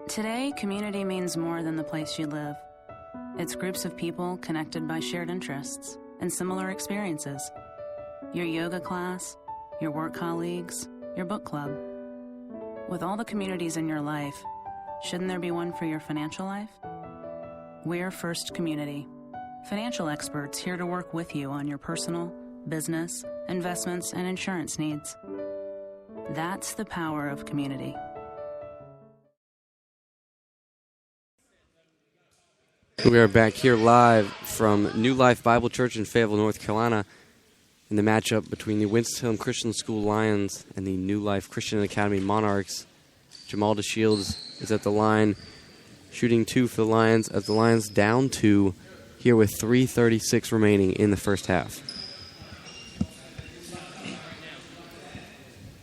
Today, community means more than the place you live. It's groups of people connected by shared interests and similar experiences. Your yoga class, your work colleagues, your book club. With all the communities in your life, shouldn't there be one for your financial life? We're First Community, financial experts here to work with you on your personal, business, investments, and insurance needs. That's the power of community. We are back here live from New Life Bible Church in Fayetteville, North Carolina, in the matchup between the Winston-Salem Christian School Lions and the New Life Christian Academy Monarchs. Jamal DeShields is at the line, shooting 2 for the Lions, as the Lions down 2 here with 3:36 remaining in the first half.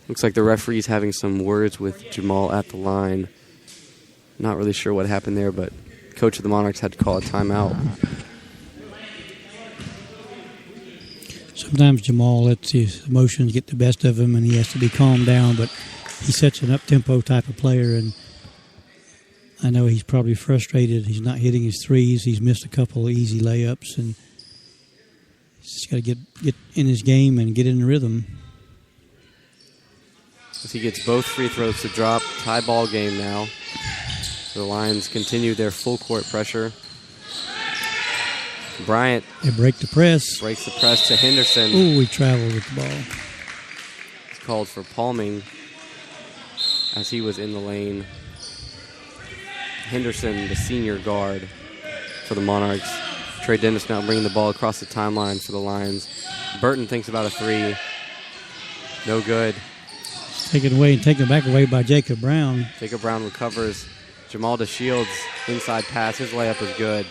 Looks like the referee's having some words with Jamal at the line. Not really sure what happened there, but coach of the Monarchs had to call a timeout. Sometimes Jamal lets his emotions get the best of him and he has to be calmed down, but he's such an up-tempo type of player, and I know he's probably frustrated. He's not hitting his threes. He's missed a couple of easy layups, and he's just got to get in his game and get in the rhythm. As he gets both free throws to drop, tie ball game now. The Lions continue their full court pressure. Bryant. They break the press. Breaks the press to Henderson. Oh, he traveled with the ball. He's called for palming as he was in the lane. Henderson, the senior guard for the Monarchs. Trey Dennis now bringing the ball across the timeline for the Lions. Burton thinks about a three. No good. Taken back away by Jacob Brown. Jacob Brown recovers. Jamal DeShields, inside pass. His layup is good.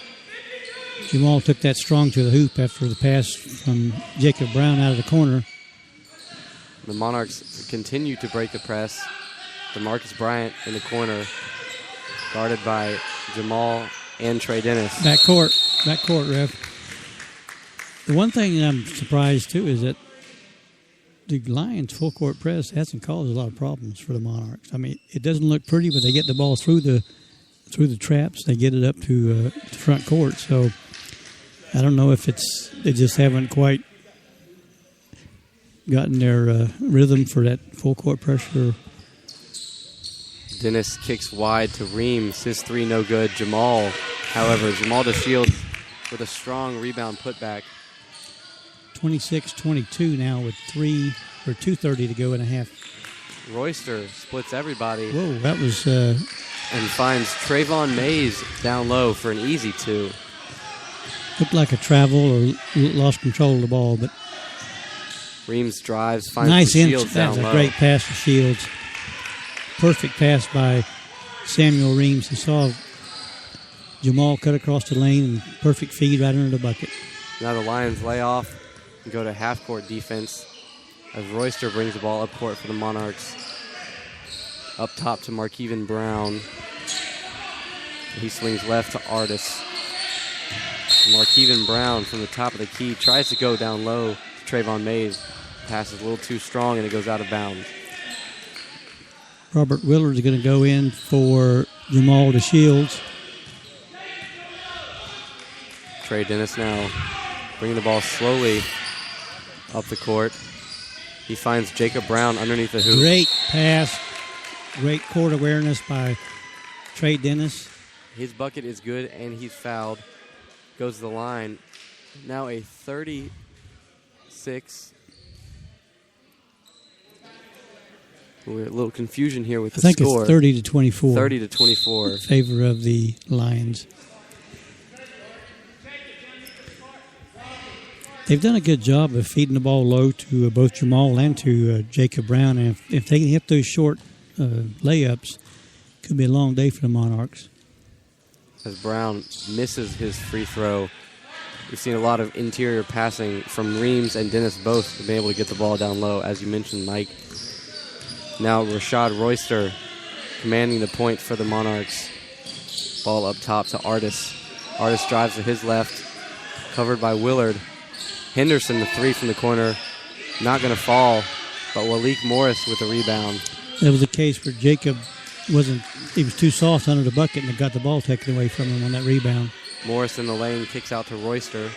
Jamal took that strong to the hoop after the pass from Jacob Brown out of the corner. The Monarchs continue to break the press. DeMarcus Bryant in the corner, guarded by Jamal and Trey Dennis. Backcourt, ref. The one thing that I'm surprised, too, is that the Lions' full court press hasn't caused a lot of problems for the Monarchs. I mean, it doesn't look pretty, but they get the ball through the traps. They get it up to the front court. So I don't know if they just haven't quite gotten their rhythm for that full court pressure. Dennis kicks wide to Reams. His three no good. Jamal DeShields with a strong rebound putback. 26-22 now with 2:30 to go and a half. Royster splits everybody. Whoa, that was... and finds Trayvon Mays down low for an easy 2. Looked like a travel or lost control of the ball, but... Reams drives, finds nice Shields down low. That was a great pass for Shields. Perfect pass by Samuel Reams. He saw Jamal cut across the lane and perfect feed right under the bucket. Now the Lions lay off and go to half-court defense as Royster brings the ball up court for the Monarchs. Up top to Markeven Brown. He swings left to Artis. Markeven Brown from the top of the key tries to go down low to Trayvon Mays. Pass is a little too strong and it goes out of bounds. Robert Willard is going to go in for Jamal DeShields. Trey Dennis now bringing the ball slowly up the court. He finds Jacob Brown underneath the hoop. Great pass. Great court awareness by Trey Dennis. His bucket is good, and he's fouled. Goes to the line. Now a 36. A little confusion here with the score. I think it's 30-24. 30-24. In favor of the Lions. They've done a good job of feeding the ball low to both Jamal and to Jacob Brown. And if they can hit those short layups, it could be a long day for the Monarchs. As Brown misses his free throw, we've seen a lot of interior passing from Reams and Dennis both to be able to get the ball down low, as you mentioned, Mike. Now Rashad Royster commanding the point for the Monarchs. Ball up top to Artis. Artis drives to his left, covered by Willard. Henderson, the three from the corner, not going to fall, but Walik Morris with the rebound. That was the case for Jacob he was too soft under the bucket and it got the ball taken away from him on that rebound. Morris in the lane kicks out to Royster.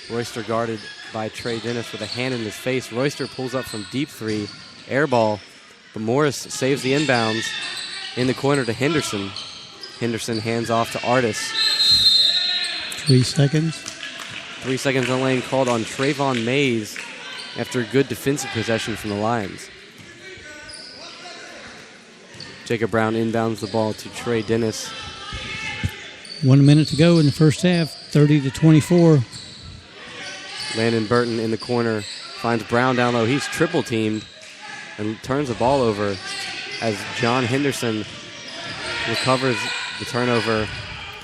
Royster guarded by Trey Dennis with a hand in his face. Royster pulls up from deep three, air ball, but Morris saves the inbounds in the corner to Henderson. Henderson hands off to Artis. 3 seconds. 3 seconds in the lane called on Trayvon Mays after a good defensive possession from the Lions. Jacob Brown inbounds the ball to Trey Dennis. 1 minute to go in the first half, 30-24. Landon Burton in the corner finds Brown down low. He's triple teamed and turns the ball over as John Henderson recovers the turnover.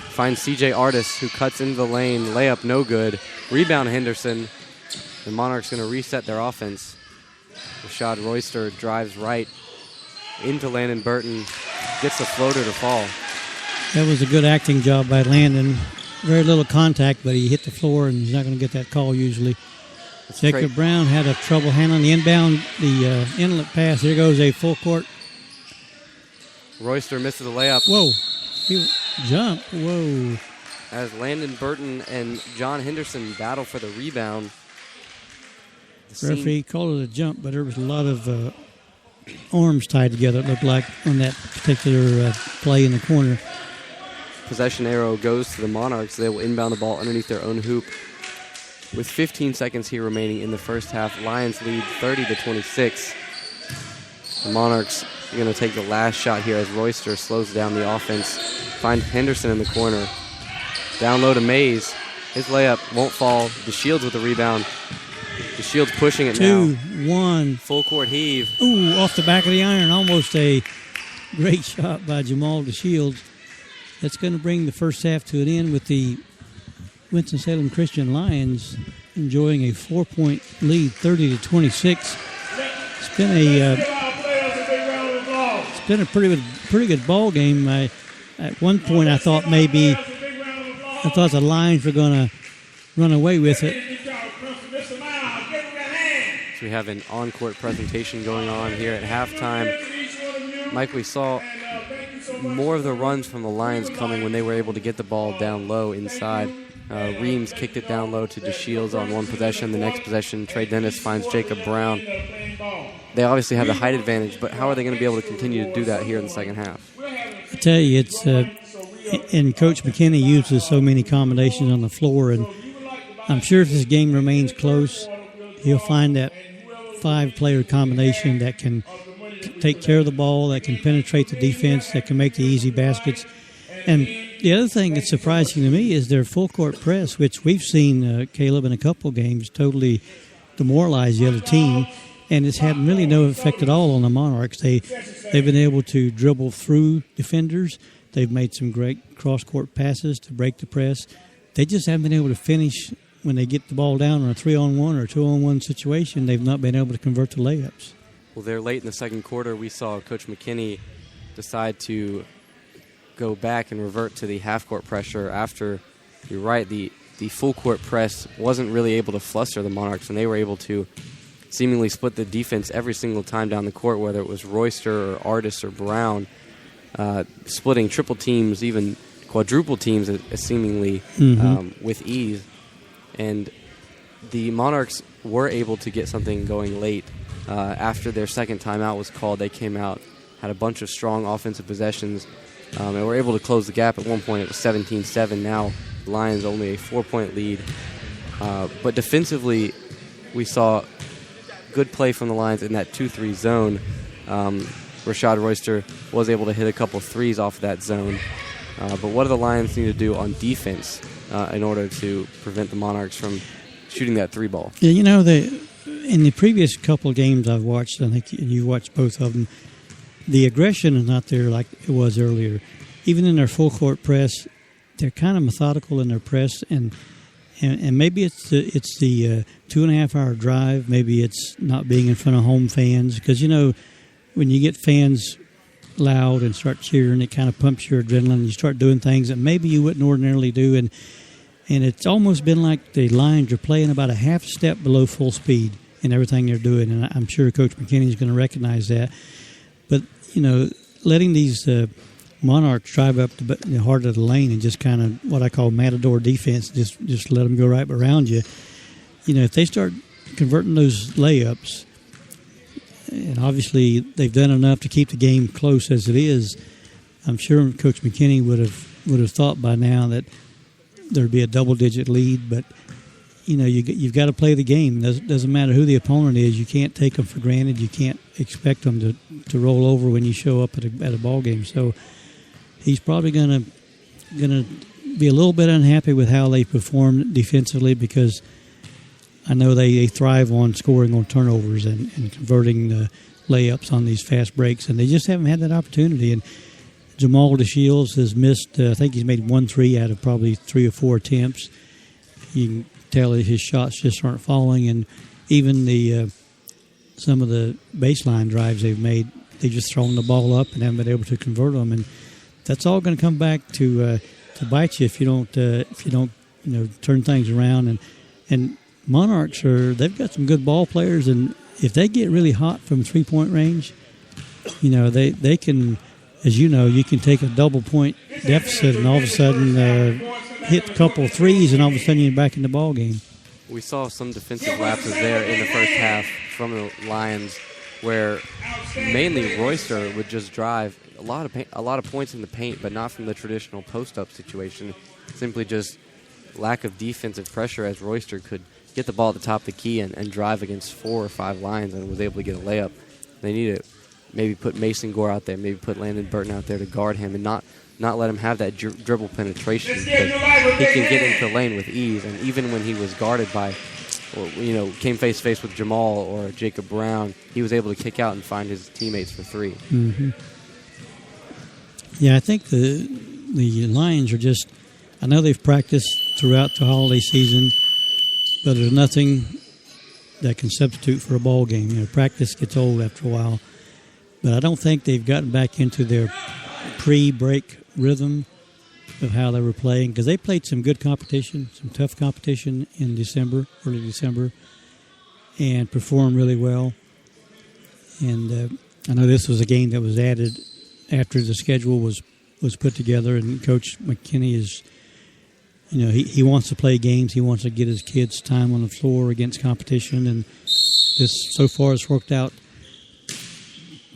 Finds C.J. Artis, who cuts into the lane. Layup no good. Rebound Henderson. The Monarchs going to reset their offense. Rashad Royster drives right into Landon Burton. Gets the floater to fall. That was a good acting job by Landon. Very little contact, but he hit the floor, and he's not going to get that call usually. Jacob Brown had a trouble handling the inbound, the inlet pass. Here goes a full court. Royster misses the layup. Whoa. He jumped. Whoa. As Landon Burton and John Henderson battle for the rebound. The referee called it a jump, but there was a lot of arms tied together, it looked like, on that particular play in the corner. Possession arrow goes to the Monarchs. They will inbound the ball underneath their own hoop. With 15 seconds here remaining in the first half, Lions lead 30-26. The Monarchs are going to take the last shot here as Royster slows down the offense. Finds Henderson in the corner. Down low to Mays. His layup won't fall. DeShields with the rebound. DeShields pushing it now. 2-1. Full court heave. Ooh, off the back of the iron. Almost a great shot by Jamal DeShields. That's going to bring the first half to an end with the Winston-Salem Christian Lions enjoying a 4-point lead, 30-26. It's been a pretty good ball game. At one point, I thought the Lions were going to run away with it. So we have an on-court presentation going on here at halftime. Mike, we saw more of the runs from the Lions coming when they were able to get the ball down low inside. Reams kicked it down low to DeShields on one possession. The next possession, Trey Dennis finds Jacob Brown. They obviously have the height advantage, but how are they going to be able to continue to do that here in the second half? I tell you, it's and Coach McKinney uses so many combinations on the floor, and I'm sure if this game remains close, he'll find that 5-player combination that can take care of the ball, that can penetrate the defense, that can make the easy baskets. And the other thing that's surprising to me is their full-court press, which we've seen, Caleb, in a couple games, totally demoralize the other team, and it's had really no effect at all on the Monarchs. They've been able to dribble through defenders. They've made some great cross-court passes to break the press. They just haven't been able to finish when they get the ball down on a 3-on-1 or 2-on-1 situation. They've not been able to convert to layups. Well, there late in the second quarter, we saw Coach McKinney decide to go back and revert to the half-court pressure after, you're right, the full-court press wasn't really able to fluster the Monarchs, and they were able to seemingly split the defense every single time down the court, whether it was Royster or Artis or Brown, splitting triple teams, even quadruple teams seemingly with ease. And the Monarchs were able to get something going late. After their second timeout was called, they came out, had a bunch of strong offensive possessions, and were able to close the gap. At one point, it was 17-7. Now, Lions only a 4-point lead. But defensively, we saw good play from the Lions in that 2-3 zone. Rashad Royster was able to hit a couple threes off that zone. But what do the Lions need to do on defense in order to prevent the Monarchs from shooting that 3-ball? Yeah, you know, in the previous couple of games I've watched, I think you watched both of them, the aggression is not there like it was earlier. Even in their full-court press, they're kind of methodical in their press, and maybe it's the 2.5-hour drive. Maybe it's not being in front of home fans, because, you know, when you get fans loud and start cheering, it kind of pumps your adrenaline. You start doing things that maybe you wouldn't ordinarily do, and it's almost been like the Lions are playing about a half step below full speed in everything they're doing, and I'm sure Coach McKinney is going to recognize that. But, you know, letting these Monarchs drive up the heart of the lane and just kind of what I call matador defense, just let them go right around you. If they start converting those layups, and obviously they've done enough to keep the game close as it is, I'm sure Coach McKinney would have thought by now that there'd be a double-digit lead. But you've got to play the game. It doesn't matter who the opponent is. You can't take them for granted. You can't expect them to roll over when you show up at a ball game. So he's probably going to be a little bit unhappy with how they performed defensively, because I know they thrive on scoring on turnovers and converting layups on these fast breaks, and they just haven't had that opportunity. And Jamal DeShields has missed, I think he's made 1 3 out of probably 3 or 4 attempts. You can tell that his shots just aren't falling, and even some of the baseline drives they've made, they've just thrown the ball up and haven't been able to convert them. And that's all going to come back to bite you if you don't turn things around. And Monarchs they've got some good ball players, and if they get really hot from 3-point range, they can, as you can take a double point deficit and all of a sudden hit a couple of threes, and all of a sudden you're back in the ball game. We saw some defensive lapses there in the first half from the Lions, where mainly Royster would just drive a lot of points in the paint, but not from the traditional post-up situation. Simply just lack of defensive pressure, as Royster could get the ball at the top of the key and drive against 4 or 5 Lions and was able to get a layup. They need to maybe put Mason Gore out there, maybe put Landon Burton out there to guard him, and not let him have that dribble penetration, because he can get into the lane with ease. And even when he was guarded by, came face-to-face with Jamal or Jacob Brown, he was able to kick out and find his teammates for 3. Mm-hmm. Yeah, I think the Lions are just, I know they've practiced throughout the holiday season, but there's nothing that can substitute for a ball game. Practice gets old after a while. But I don't think they've gotten back into their pre-break rhythm of how they were playing, because they played some good competition, some tough competition in early December, and performed really well. And I know this was a game that was added after the schedule was put together, and Coach McKinney is, he wants to play games. He wants to get his kids time on the floor against competition, and this so far has worked out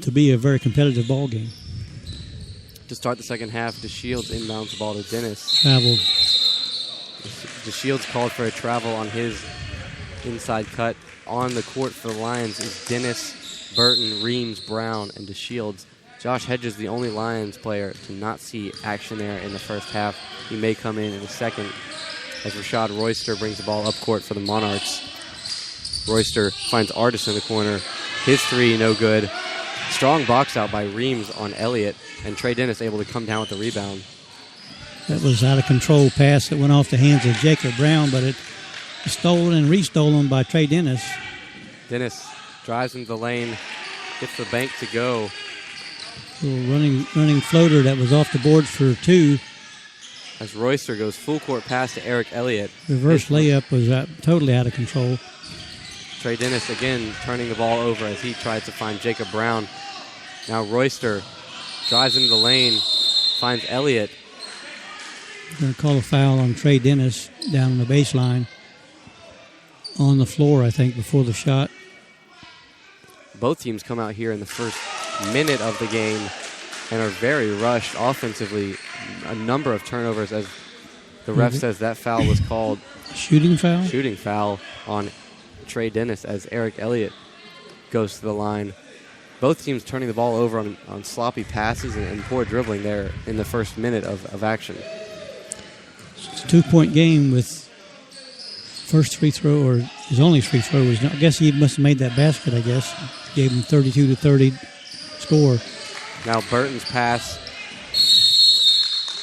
to be a very competitive ball game. To start the second half, DeShields inbounds the ball to Dennis. Traveled. DeShields called for a travel on his inside cut. On the court for the Lions is Dennis, Burton, Reams, Brown, and DeShields. Josh Hedges, the only Lions player to not see action there in the first half. He may come in the second, as Rashad Royster brings the ball up court for the Monarchs. Royster finds Artis in the corner. His 3, no good. Strong box out by Reams on Elliott, and Trey Dennis able to come down with the rebound. That was out of control pass that went off the hands of Jacob Brown, but it was stolen and restolen by Trey Dennis. Dennis drives into the lane, gets the bank to go. A little running floater that was off the board for 2. As Royster goes full court pass to Eric Elliott. Reverse layup was totally out of control. Trey Dennis again turning the ball over as he tries to find Jacob Brown. Now Royster drives into the lane, finds Elliott. Going to call a foul on Trey Dennis down on the baseline. On the floor, I think, before the shot. Both teams come out here in the first minute of the game and are very rushed offensively. A number of turnovers, as the ref says that foul was called. Shooting foul? Shooting foul on Trey Dennis as Eric Elliott goes to the line. Both teams turning the ball over on sloppy passes and poor dribbling there in the first minute of action. It's a 2-point game with first free throw, or his only free throw was, I guess he must have made that basket, I guess. Gave him 32-30 score. Now Burton's pass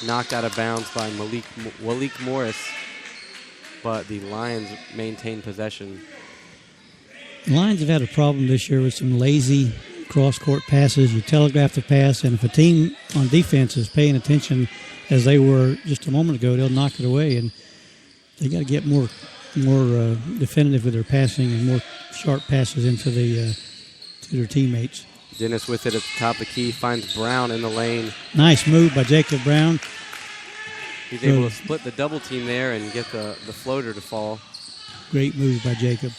knocked out of bounds by Malik Morris, but the Lions maintain possession. The Lions have had a problem this year with some lazy cross-court passes. You telegraph the pass, and if a team on defense is paying attention as they were just a moment ago, they'll knock it away. And they got to get more definitive with their passing and more sharp passes into to their teammates. Dennis with it at the top of the key, finds Brown in the lane. Nice move by Jacob Brown. He's able to split the double team there and get the floater to fall. Great move by Jacob.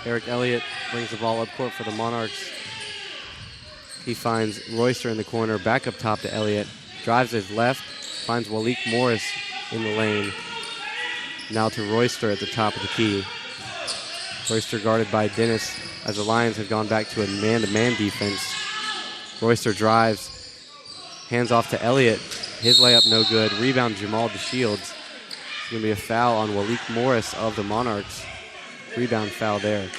Eric Elliott brings the ball up court for the Monarchs. He finds Royster in the corner, back up top to Elliott. Drives his left, finds Walik Morris in the lane. Now to Royster at the top of the key. Royster guarded by Dennis as the Lions have gone back to a man-to-man defense. Royster drives, hands off to Elliott. His layup no good. Rebound Jamal DeShields. It's going to be a foul on Walik Morris of the Monarchs. Rebound foul there.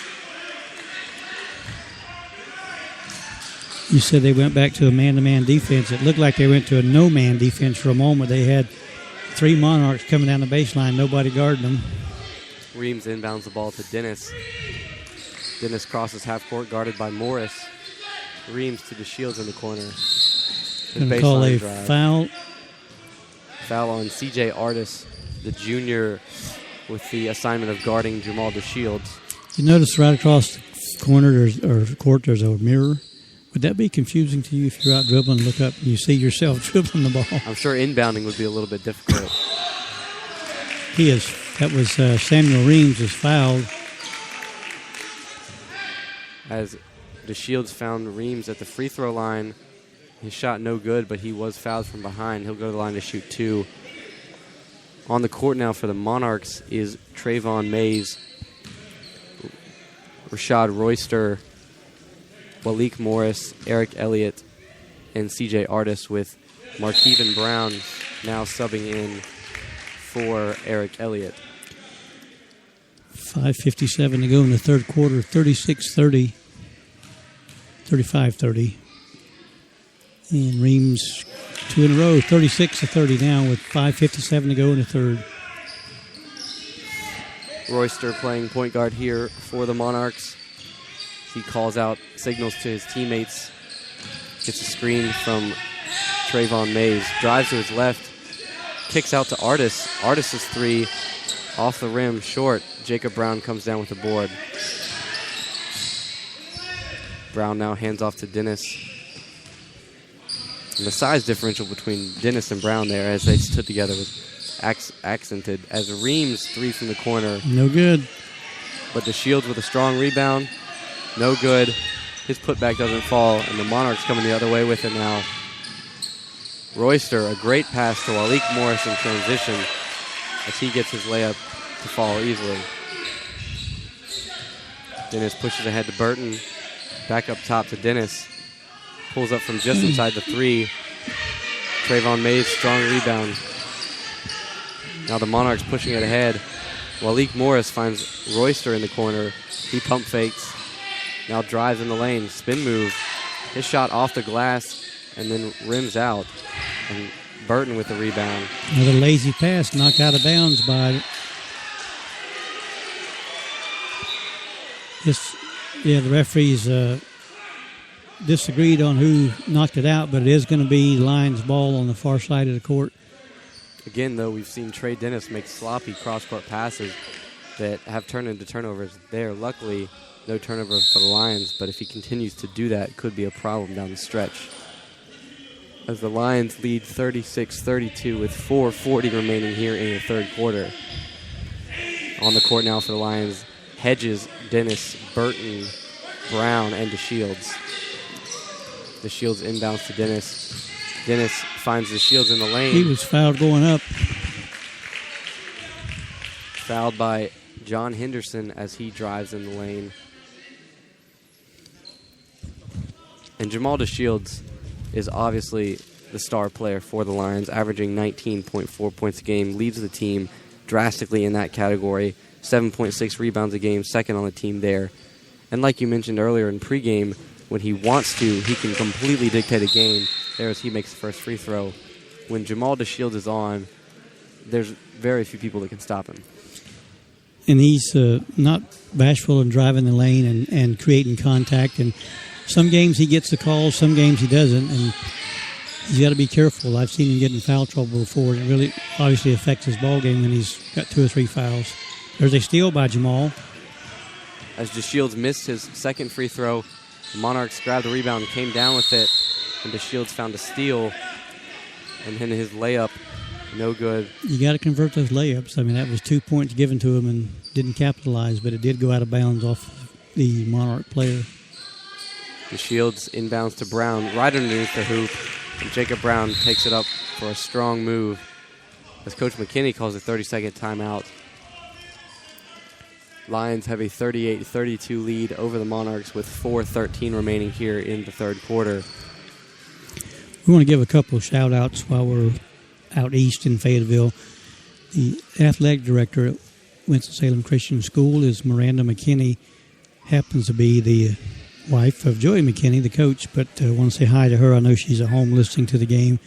You said they went back to a man-to-man defense. It looked like they went to a no-man defense for a moment. They had 3 Monarchs coming down the baseline, nobody guarding them. Reams inbounds the ball to Dennis. Dennis crosses half court, guarded by Morris. Reams to DeShields in the corner. Going to call a foul. Foul on C.J. Artis, the junior, with the assignment of guarding Jamal DeShields. You notice right across the corner or court there's a mirror. Would that be confusing to you if you're out dribbling, look up, and you see yourself dribbling the ball? I'm sure inbounding would be a little bit difficult. That was Samuel Reams is fouled. As DeShields found Reams at the free throw line. His shot no good, but he was fouled from behind. He'll go to the line to shoot 2. On the court now for the Monarchs is Trayvon Mays, Rashad Royster, Walik Morris, Eric Elliott, and C.J. Artis, with Markeven Brown now subbing in for Eric Elliott. 5:57 to go in the third quarter, 36-30, 35-30. And Reams 2 in a row, 36-30 now with 5:57 to go in the third. Royster playing point guard here for the Monarchs. He calls out signals to his teammates. Gets a screen from Trayvon Mays. Drives to his left. Kicks out to Artis. Artis' 3 off the rim, short. Jacob Brown comes down with the board. Brown now hands off to Dennis. And the size differential between Dennis and Brown there as they stood together was accented. As Reams 3 from the corner. No good. But DeShields with a strong rebound. No good. His putback doesn't fall, and the Monarchs coming the other way with it now. Royster, a great pass to Walik Morris in transition as he gets his layup to fall easily. Dennis pushes ahead to Burton. Back up top to Dennis. Pulls up from just inside the 3. Trayvon Mays, strong rebound. Now the Monarchs pushing it ahead. Walik Morris finds Royster in the corner. He pump fakes. Now drives in the lane. Spin move. His shot off the glass and then rims out. And Burton with the rebound. Another lazy pass knocked out of bounds by the referees disagreed on who knocked it out, but it is going to be Lions ball on the far side of the court. Again, though, we've seen Trey Dennis make sloppy cross-court passes that have turned into turnovers there. Luckily, no turnovers for the Lions, but if he continues to do that, it could be a problem down the stretch. As the Lions lead 36-32 with 4:40 remaining here in the third quarter. On the court now for the Lions, Hedges, Dennis, Burton, Brown, and DeShields. DeShields inbounds to Dennis. Dennis finds DeShields in the lane. He was fouled going up. Fouled by John Henderson as he drives in the lane. And Jamal DeShields is obviously the star player for the Lions, averaging 19.4 points a game, leads the team drastically in that category, 7.6 rebounds a game, second on the team there. And like you mentioned earlier in pregame, when he wants to, he can completely dictate a game there as he makes the first free throw. When Jamal DeShields is on, there's very few people that can stop him. And he's not bashful in driving the lane and creating contact. And some games he gets the calls, some games he doesn't. And he's got to be careful. I've seen him get in foul trouble before. It really obviously affects his ball game when he's got 2 or 3 fouls. There's a steal by Jamal. As DeShields missed his second free throw, The Monarchs grabbed the rebound, came down with it, and DeShields found a steal. And then his layup, no good. You got to convert those layups. I mean, that was 2 points given to him and didn't capitalize, but it did go out of bounds off the Monarch player. DeShields inbounds to Brown, right underneath the hoop. And Jacob Brown takes it up for a strong move as Coach McKinney calls a 30-second timeout. Lions have a 38-32 lead over the Monarchs with 4:13 remaining here in the third quarter. We want to give a couple of shout-outs while we're out east in Fayetteville. The athletic director at Winston-Salem Christian School is Miranda McKinney, happens to be the wife of Joey McKinney, the coach, but I want to say hi to her. I know she's at home listening to the game,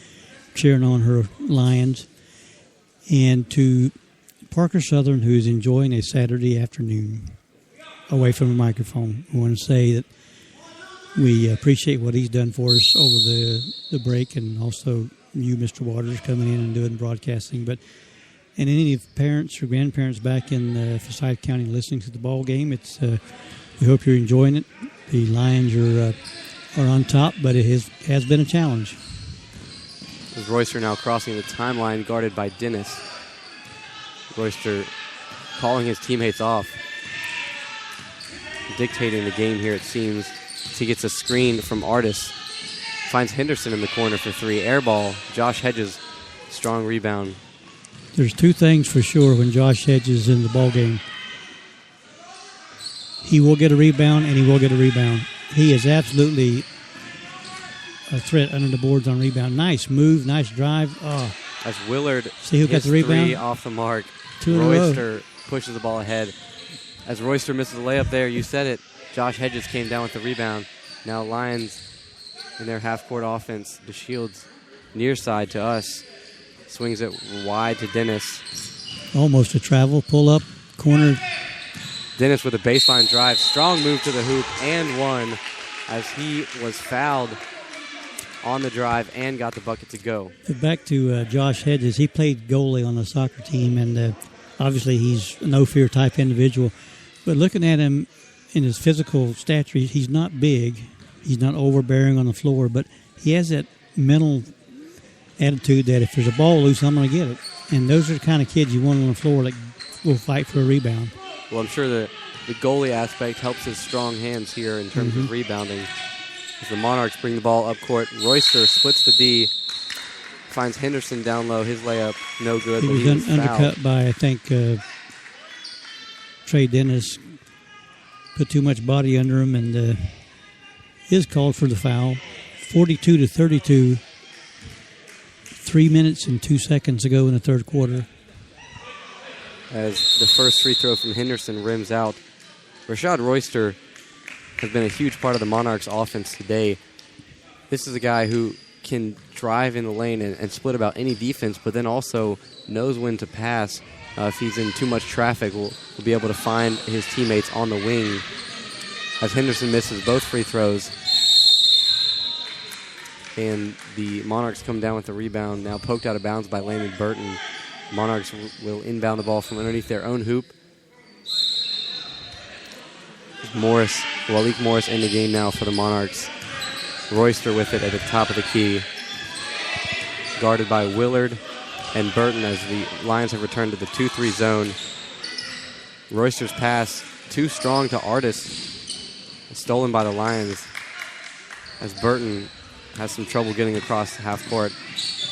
cheering on her Lions. And to Parker Southern, who's enjoying a Saturday afternoon away from the microphone. I want to say that we appreciate what he's done for us over the break, and also you, Mr. Waters, coming in and doing broadcasting. But and any parents or grandparents back in Forsyth County listening to the ball game, it's we hope you're enjoying it. The Lions are on top, but it has been a challenge. As Royster now crossing the timeline, guarded by Dennis. Royster calling his teammates off, dictating the game here, it seems. He gets a screen from Artis, finds Henderson in the corner for three. Air ball, Josh Hedges, strong rebound. There's two things for sure when Josh Hedges is in the ball game. He will get a rebound, and he will get a rebound. He is absolutely a threat under the boards on rebound. Nice move, nice drive. Oh. As Willard See who got the rebound? Three off the mark. Two in a row. Royster pushes the ball ahead. As Royster misses a layup there, you said it. Josh Hedges came down with the rebound. Now Lions in their half-court offense. DeShields near side to us. Swings it wide to Dennis. Almost a travel, pull up, corner. Dennis with a baseline drive. Strong move to the hoop and one as he was fouled on the drive and got the bucket to go. Back to Josh Hedges. He played goalie on the soccer team, and obviously he's a no-fear type individual. But looking at him in his physical stature, he's not big. He's not overbearing on the floor, but he has that mental attitude that if there's a ball loose, I'm going to get it. And those are the kind of kids you want on the floor that will fight for a rebound. Well, I'm sure the goalie aspect helps his strong hands here in terms of rebounding. As the Monarchs bring the ball up court, Royster splits the D, finds Henderson down low. His layup, no good. He was undercut by, I think, Trey Dennis. Put too much body under him, and is called for the foul. 42-32. 3 minutes and 2 seconds ago in the third quarter. As the first free throw from Henderson rims out. Rashad Royster has been a huge part of the Monarchs' offense today. This is a guy who can drive in the lane and split about any defense, but then also knows when to pass. If he's in too much traffic, will be able to find his teammates on the wing. As Henderson misses both free throws. And the Monarchs come down with the rebound, now poked out of bounds by Landon Burton. Monarchs will inbound the ball from underneath their own hoop. Walik Morris in the game now for the Monarchs. Royster with it at the top of the key. Guarded by Willard and Burton as the Lions have returned to the 2-3 zone. Royster's pass too strong to Artis. Stolen by the Lions as Burton has some trouble getting across the half court.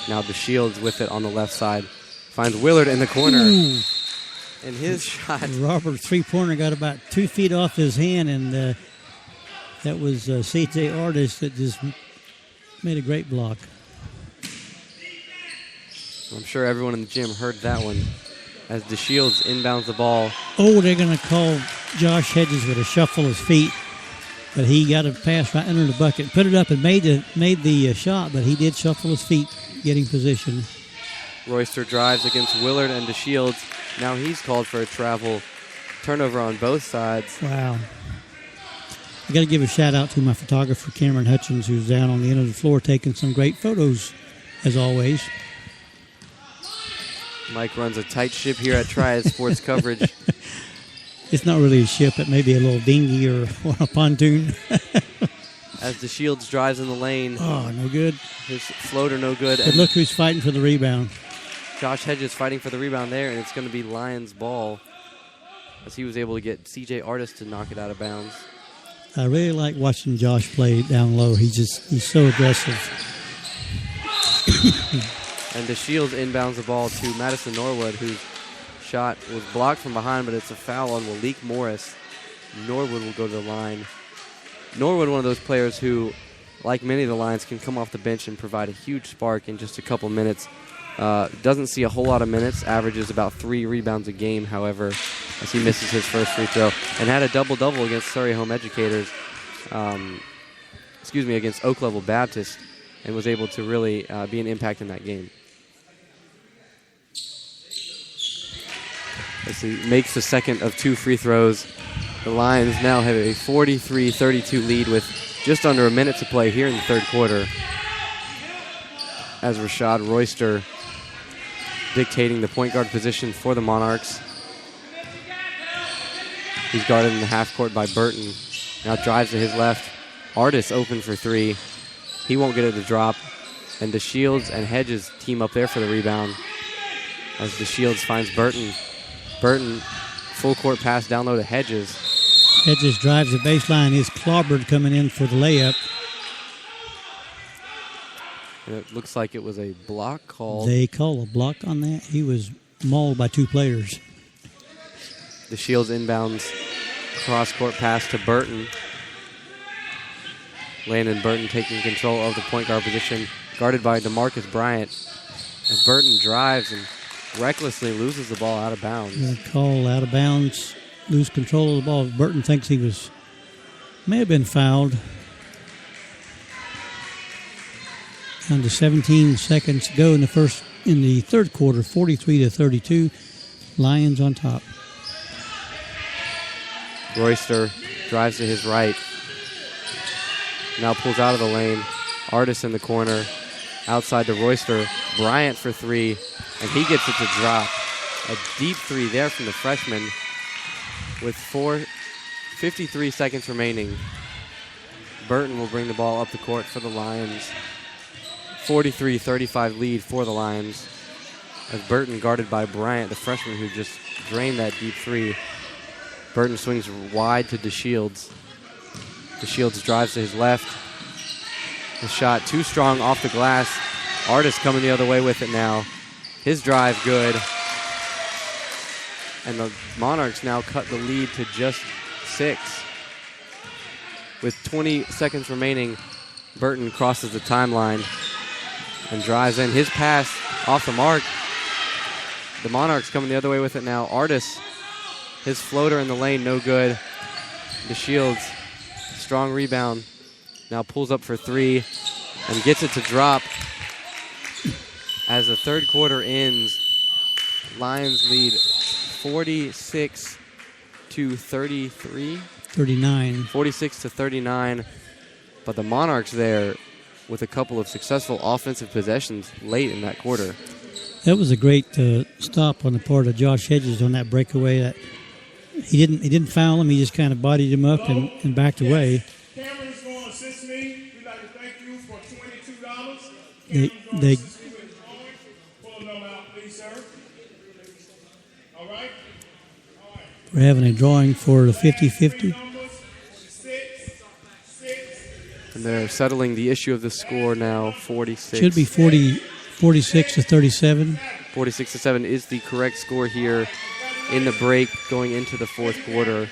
Now DeShields with it on the left side. Finds Willard in the corner. Ooh. And his shot. Robert three-pointer got about 2 feet off his hand, and that was C.J. Artis that just made a great block. I'm sure everyone in the gym heard that one as DeShields inbounds the ball. Oh, they're going to call Josh Hedges with a shuffle of his feet. But he got a pass right under the bucket, put it up and made the shot, but he did shuffle his feet, getting position. Royster drives against Willard and DeShields. Now he's called for a travel. Turnover on both sides. Wow. I got to give a shout-out to my photographer, Cameron Hutchins, who's down on the end of the floor taking some great photos, as always. Mike runs a tight ship here at Triad Sports Coverage. It's not really a ship. It may be a little dinghy or a pontoon. as DeShields drives in the lane. Oh, no good. His floater no good. But And look who's fighting for the rebound. Josh Hedges fighting for the rebound there, and it's going to be Lions ball as he was able to get C.J. Artis to knock it out of bounds. I really like watching Josh play down low. He's so aggressive. And DeShields inbounds the ball to Madison Norwood, whose shot was blocked from behind, but it's a foul on Malik Morris. Norwood will go to the line. Norwood, one of those players who, like many of the Lions, can come off the bench and provide a huge spark in just a couple minutes. Doesn't see a whole lot of minutes, averages about 3 rebounds a game, however, as he misses his first free throw, and had a double-double against Surrey Home Educators, against Oak Level Baptist, and was able to really be an impact in that game. As he makes the second of 2 free throws, the Lions now have a 43-32 lead with just under a minute to play here in the third quarter, as Rashad Royster dictating the point guard position for the Monarchs. He's guarded in the half court by Burton. Now drives to his left. Artis open for 3. He won't get it to drop. And DeShields and Hedges team up there for the rebound as DeShields finds Burton. Burton, full court pass down low to Hedges. Hedges drives the baseline. Is clobbered coming in for the layup. And it looks like it was a block called. They call a block on that. He was mauled by 2 players. DeShields inbounds cross-court pass to Burton. Landon Burton taking control of the point guard position, guarded by DeMarcus Bryant. As Burton drives and recklessly loses the ball out of bounds. They call out of bounds, lose control of the ball. Burton thinks he may have been fouled. Down to 17 seconds to go in the third quarter, 43-32. Lions on top. Royster drives to his right. Now pulls out of the lane. Artis in the corner. Outside to Royster. Bryant for 3. And he gets it to drop. A deep 3 there from the freshman. With 53 seconds remaining. Burton will bring the ball up the court for the Lions. 43-35 lead for the Lions. As Burton guarded by Bryant, the freshman who just drained that deep 3. Burton swings wide to DeShields. DeShields drives to his left. The shot too strong off the glass. Artis coming the other way with it now. His drive good. And the Monarchs now cut the lead to just 6. With 20 seconds remaining, Burton crosses the timeline and drives in. His pass off the mark. The Monarchs coming the other way with it now. Artis, his floater in the lane, no good. DeShields, strong rebound. Now pulls up for 3 and gets it to drop. As the third quarter ends, Lions lead 46-33. 39. 46-39. But the Monarchs there with a couple of successful offensive possessions late in that quarter. That was a great stop on the part of Josh Hedges on that breakaway. That he didn't foul him. He just kind of bodied him up and backed away. Cameron's going to assist me. We'd like to thank you for $22. They pull them out, please, sir. All right. We're having a drawing for the 50-50. And they're settling the issue of the score now, 46. Should be 46-37. 46-7 is the correct score here in the break going into the fourth quarter.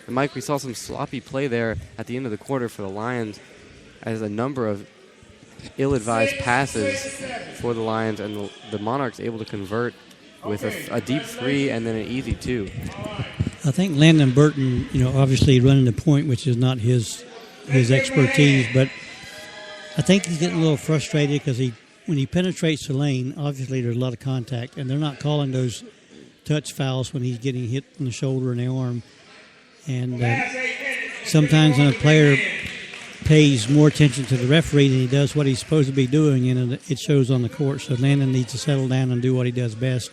And Mike, we saw some sloppy play there at the end of the quarter for the Lions as a number of ill-advised passes for the Lions, and the Monarchs able to convert with a deep 3 and then an easy 2. I think Landon Burton, obviously running the point, which is not his expertise, but I think he's getting a little frustrated because when he penetrates the lane, obviously there's a lot of contact, and they're not calling those touch fouls when he's getting hit in the shoulder and the arm. And sometimes when a player pays more attention to the referee than he does what he's supposed to be doing, it shows on the court. So Landon needs to settle down and do what he does best.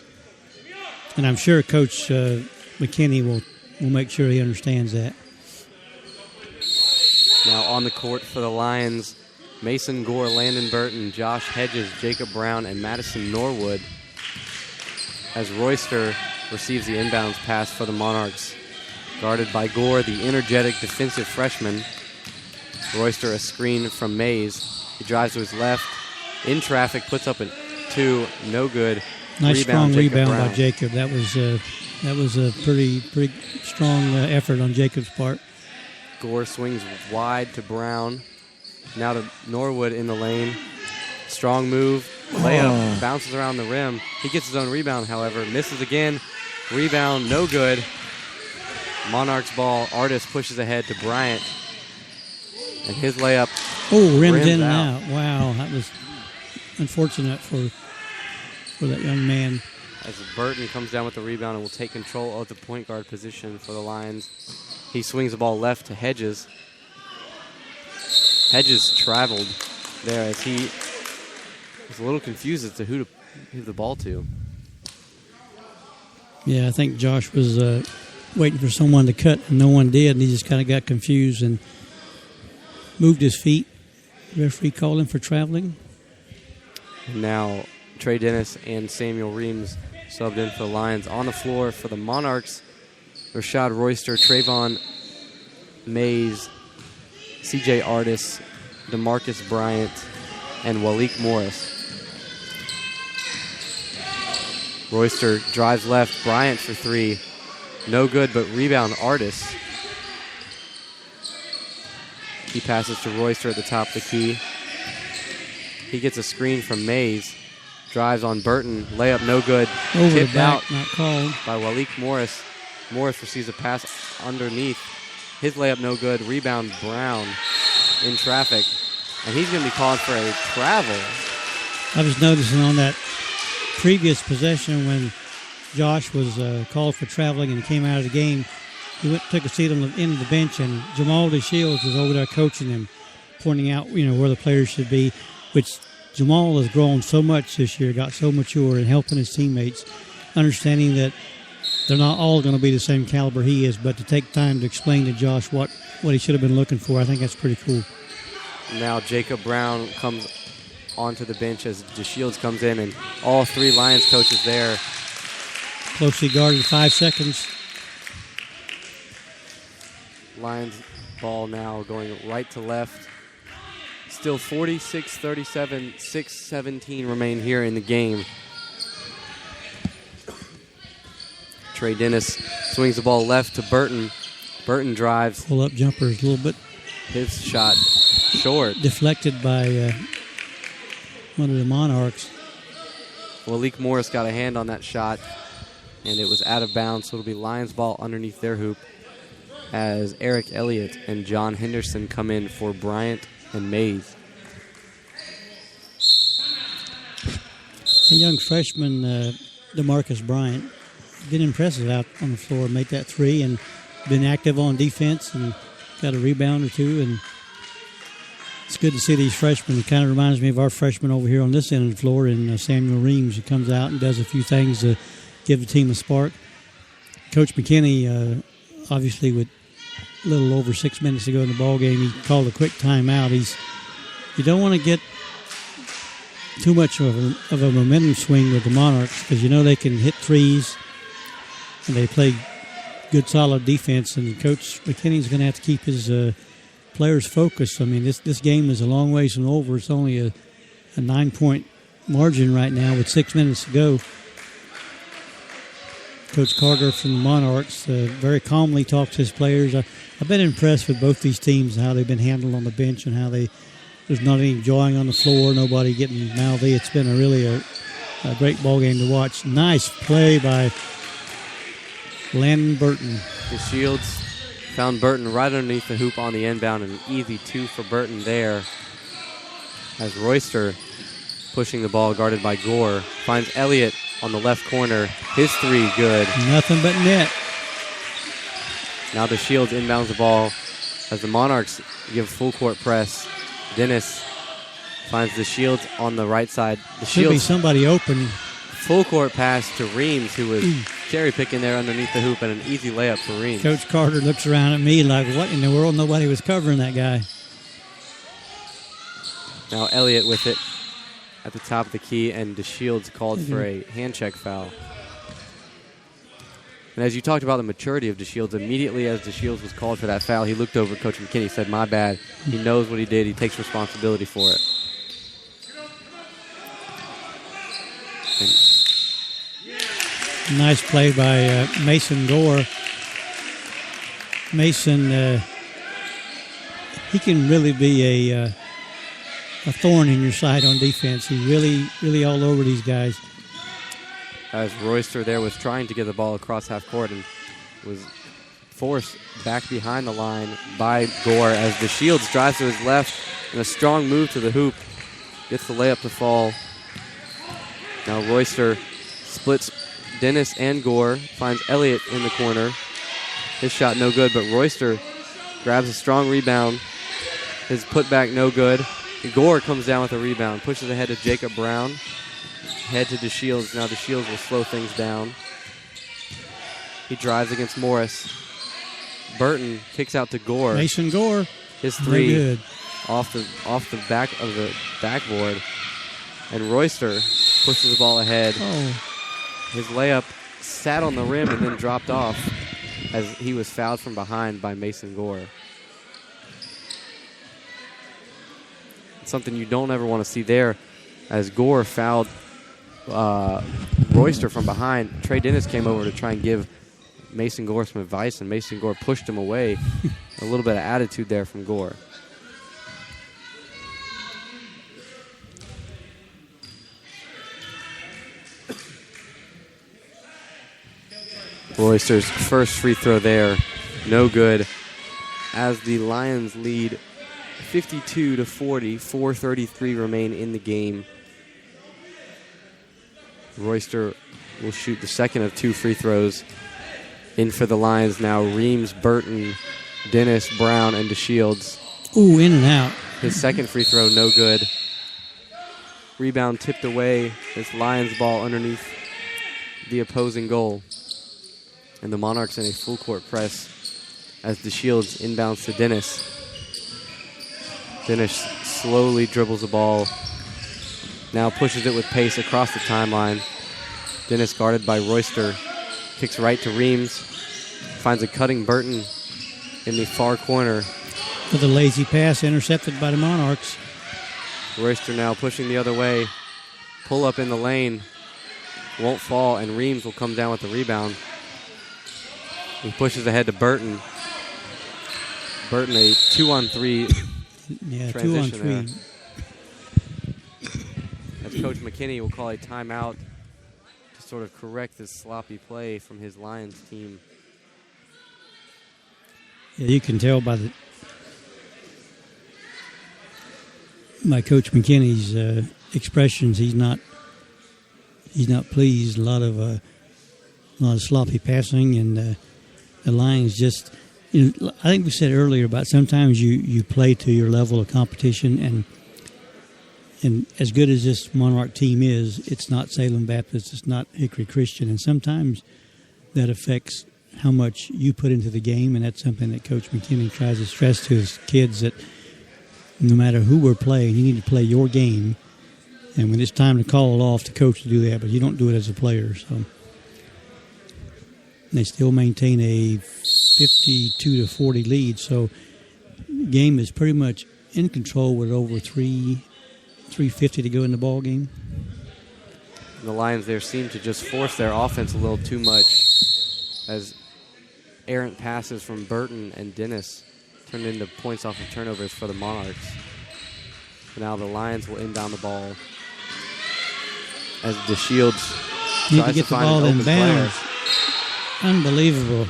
And I'm sure Coach McKinney will make sure he understands that. Now on the court for the Lions, Mason Gore, Landon Burton, Josh Hedges, Jacob Brown, and Madison Norwood. As Royster receives the inbounds pass for the Monarchs. Guarded by Gore, the energetic defensive freshman. Royster a screen from Mays. He drives to his left. In traffic, puts up a 2, no good. Nice strong rebound Brown. by Jacob. That was a pretty strong effort on Jacob's part. Gore swings wide to Brown. Now to Norwood in the lane. Strong move. Layup. Bounces around the rim. He gets his own rebound, however. Misses again. Rebound, no good. Monarchs ball. Artis pushes ahead to Bryant. And his layup. Oh, rimmed in and out. Wow, that was unfortunate for that young man. As Burton comes down with the rebound and will take control of the point guard position for the Lions. He swings the ball left to Hedges. Hedges traveled there as he was a little confused as to who to give the ball to. Yeah, I think Josh was waiting for someone to cut, and no one did, and he just kind of got confused and moved his feet. The referee called him for traveling. And now Trey Dennis and Samuel Reams subbed in for the Lions. On the floor for the Monarchs, Rashad Royster, Trayvon Mays, C.J. Artis, DeMarcus Bryant, and Walik Morris. Royster drives left, Bryant for 3. No good, but rebound Artis. He passes to Royster at the top of the key. He gets a screen from Mays. Drives on Burton. Layup no good. Over Tipped the back, out not called. by Walik Morris. Morris receives a pass underneath. His layup no good. Rebound Brown in traffic. And he's going to be called for a travel. I was noticing on that previous possession when Josh was called for traveling and came out of the game, he took a seat on the end of the bench, and Jamal DeShields was over there coaching him, pointing out where the players should be, which Jamal has grown so much this year, got so mature in helping his teammates, understanding that they're not all going to be the same caliber he is, but to take time to explain to Josh what he should have been looking for, I think that's pretty cool. Now Jacob Brown comes onto the bench as DeShields comes in, and all 3 Lions coaches there. Closely guarded, 5 seconds. Lions ball now going right to left. Still 46-37, 6:17 remain here in the game. Trey Dennis swings the ball left to Burton. Burton drives. Pull-up jumpers a little bit. His shot short. Deflected by one of the Monarchs. Walik Morris got a hand on that shot, and it was out of bounds, so it'll be Lions ball underneath their hoop as Eric Elliott and John Henderson come in for Bryant and Mays. A young freshman, DeMarcus Bryant, been impressive out on the floor, made that 3 and been active on defense and got a rebound or 2. And it's good to see these freshmen. It kind of reminds me of our freshman over here on this end of the floor in Samuel Reams, who comes out and does a few things to give the team a spark. Coach McKinney, obviously with a little over 6 minutes to go in the ball game, he called a quick timeout. You don't want to get too much of a momentum swing with the Monarchs because they can hit threes and they play good, solid defense. And Coach McKinney's going to have to keep his players focused. I mean, this game is a long ways from over. It's only a 9-point margin right now with 6 minutes to go. Coach Carter from the Monarchs very calmly talks to his players. I've been impressed with both these teams and how they've been handled on the bench and how there's not any jawing on the floor, nobody getting mouthy. It's been a great ball game to watch. Nice play by Landon Burton. DeShields found Burton right underneath the hoop on the inbound, and an easy 2 for Burton there. As Royster pushing the ball, guarded by Gore, finds Elliott on the left corner. His 3 good. Nothing but net. Now DeShields inbounds the ball as the Monarchs give full court press. Dennis finds DeShields on the right side. Should be somebody open. Full court pass to Reams, who was cherry picking there underneath the hoop and an easy layup for Reams. Coach Carter looks around at me like, what in the world? Nobody was covering that guy. Now Elliott with it at the top of the key, and DeShields called for a hand check foul. And as you talked about the maturity of DeShields, immediately as DeShields was called for that foul, he looked over at Coach McKinney, said, my bad. He knows what he did. He takes responsibility for it. And nice play by Mason Gore. Mason, he can really be a thorn in your side on defense. He's really all over these guys. As Royster there was trying to get the ball across half court and was forced back behind the line by Gore as DeShields drives to his left in a strong move to the hoop. Gets the layup to fall. Now Royster splits Dennis and Gore, finds Elliott in the corner. His shot no good, but Royster grabs a strong rebound. His putback no good. Gore comes down with a rebound, pushes ahead to Jacob Brown. Head to DeShields. Now DeShields will slow things down. He drives against Morris. Burton kicks out to Gore. Mason Gore. His three off the back of the backboard. And Royster pushes the ball ahead. Oh. His layup sat on the rim and then dropped off as he was fouled from behind by Mason Gore. Something you don't ever want to see there, as Gore fouled Royster from behind. Trey Dennis came over to try and give Mason Gore some advice, and Mason Gore pushed him away. A little bit of attitude there from Gore. Royster's first free throw there, no good, as the Lions lead 52-40, 4:33 remain in the game. Royster will shoot the second of two free throws. In for the Lions now, Reams, Burton, Dennis, Brown, and DeShields. Ooh, in and out. His second free throw, no good. Rebound tipped away. It's Lions ball underneath the opposing goal. And the Monarchs in a full court press as DeShields inbounds to Dennis. Dennis slowly dribbles the ball. Now pushes it with pace across the timeline. Dennis guarded by Royster. Kicks right to Reams. Finds a cutting Burton in the far corner. With a lazy pass intercepted by the Monarchs. Royster now pushing the other way. Pull up in the lane. Won't fall, and Reams will come down with the rebound. He pushes ahead to Burton. Burton a 2-on-3 transition 2-on-3. As Coach McKinney will call a timeout to sort of correct this sloppy play from his Lions team. Yeah, you can tell by Coach McKinney's expressions. He's not pleased. A lot of sloppy passing, and the Lions just. I think we said earlier about sometimes you play to your level of competition, and as good as this Monarch team is, it's not Salem Baptist, it's not Hickory Christian, and sometimes that affects how much you put into the game, and that's something that Coach McKinney tries to stress to his kids, that no matter who we're playing, you need to play your game, and when it's time to call it off, the coach will do that, but you don't do it as a player. So they still maintain a 52-40 lead, so the game is pretty much in control with over 3:50 to go in the ball game. The Lions there seem to just force their offense a little too much, as errant passes from Burton and Dennis turned into points off of turnovers for the Monarchs. But now the Lions will inbound the ball as DeShields Need tries to get the find ball an in open player. bounds. Unbelievable.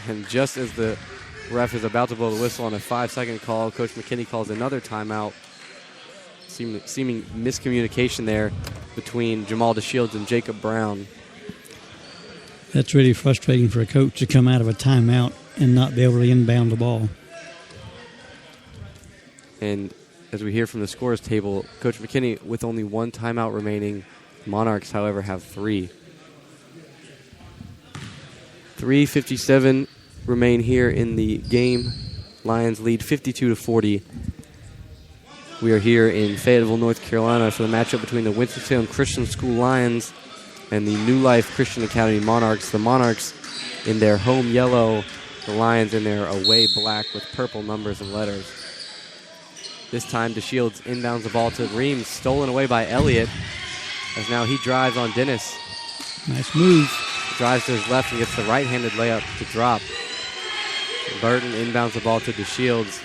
And just as the ref is about to blow the whistle on a 5-second call, Coach McKinney calls another timeout. Seeming miscommunication there between Jamal DeShields and Jacob Brown. That's really frustrating for a coach to come out of a timeout and not be able to inbound the ball. And as we hear from the scores table, Coach McKinney with only one timeout remaining. Monarchs, however, have 3. 3:57 remain here in the game. Lions lead 52-40. We are here in Fayetteville, North Carolina for the matchup between the Winston-Salem Christian School Lions and the New Life Christian Academy Monarchs. The Monarchs in their home yellow, the Lions in their away black with purple numbers and letters. This time DeShields inbounds the ball to Reams, stolen away by Elliott, as now he drives on Dennis. Nice move. Drives to his left and gets the right-handed layup to drop. Burton inbounds the ball to DeShields.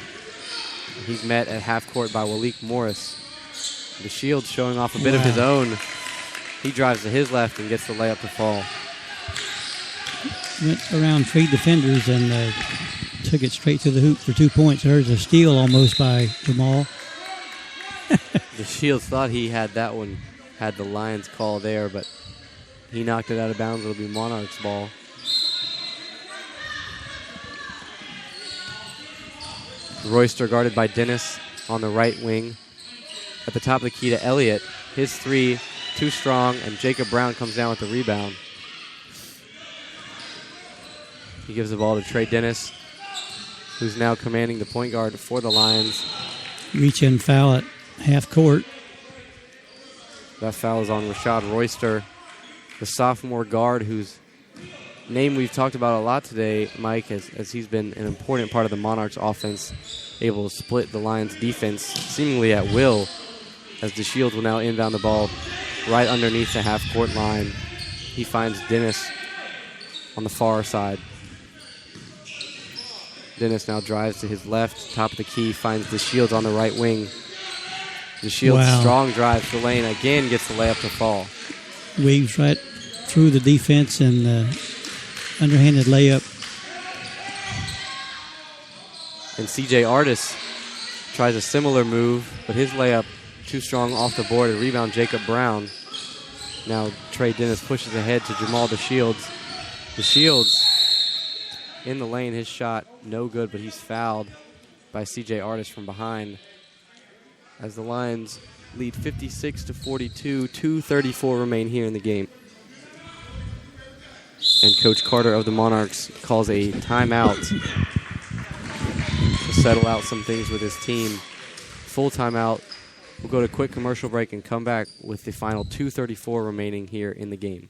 He's met at half court by Walik Morris. DeShields showing off a bit of his own. He drives to his left and gets the layup to fall. Went around 3 defenders and took it straight to the hoop for 2 points. There's a steal almost by Jamal. DeShields thought he had that one, had the Lions call there, but he knocked it out of bounds. It'll be Monarchs ball. Royster guarded by Dennis on the right wing. At the top of the key to Elliott. His three, too strong, and Jacob Brown comes down with the rebound. He gives the ball to Trey Dennis, who's now commanding the point guard for the Lions. Reach in foul at half court. That foul is on Rashad Royster, the sophomore guard whose name we've talked about a lot today, Mike, as he's been an important part of the Monarchs offense, able to split the Lions defense seemingly at will, as DeShields will now inbound the ball right underneath the half-court line. He finds Dennis on the far side. Dennis now drives to his left, top of the key, finds DeShields on the right wing. DeShields' strong drive to the lane, again gets the layup to fall. Weaves right through the defense and underhanded layup. And C.J. Artis tries a similar move, but his layup too strong off the board. A rebound, Jacob Brown. Now Trey Dennis pushes ahead to Jamal DeShields. DeShields in the lane, his shot no good, but he's fouled by C.J. Artis from behind. As the Lions lead 56-42, 2:34 remain here in the game. And Coach Carter of the Monarchs calls a timeout to settle out some things with his team. Full timeout. We'll go to a quick commercial break and come back with the final 2:34 remaining here in the game.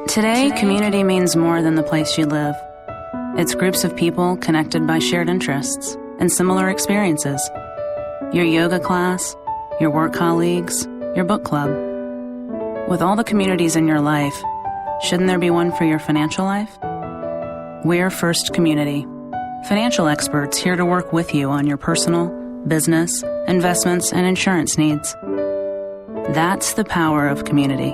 Today, community means more than the place you live. It's groups of people connected by shared interests and similar experiences. Your yoga class, your work colleagues, your book club. With all the communities in your life, shouldn't there be one for your financial life? We're First Community, financial experts here to work with you on your personal, business, investments, and insurance needs. That's the power of community.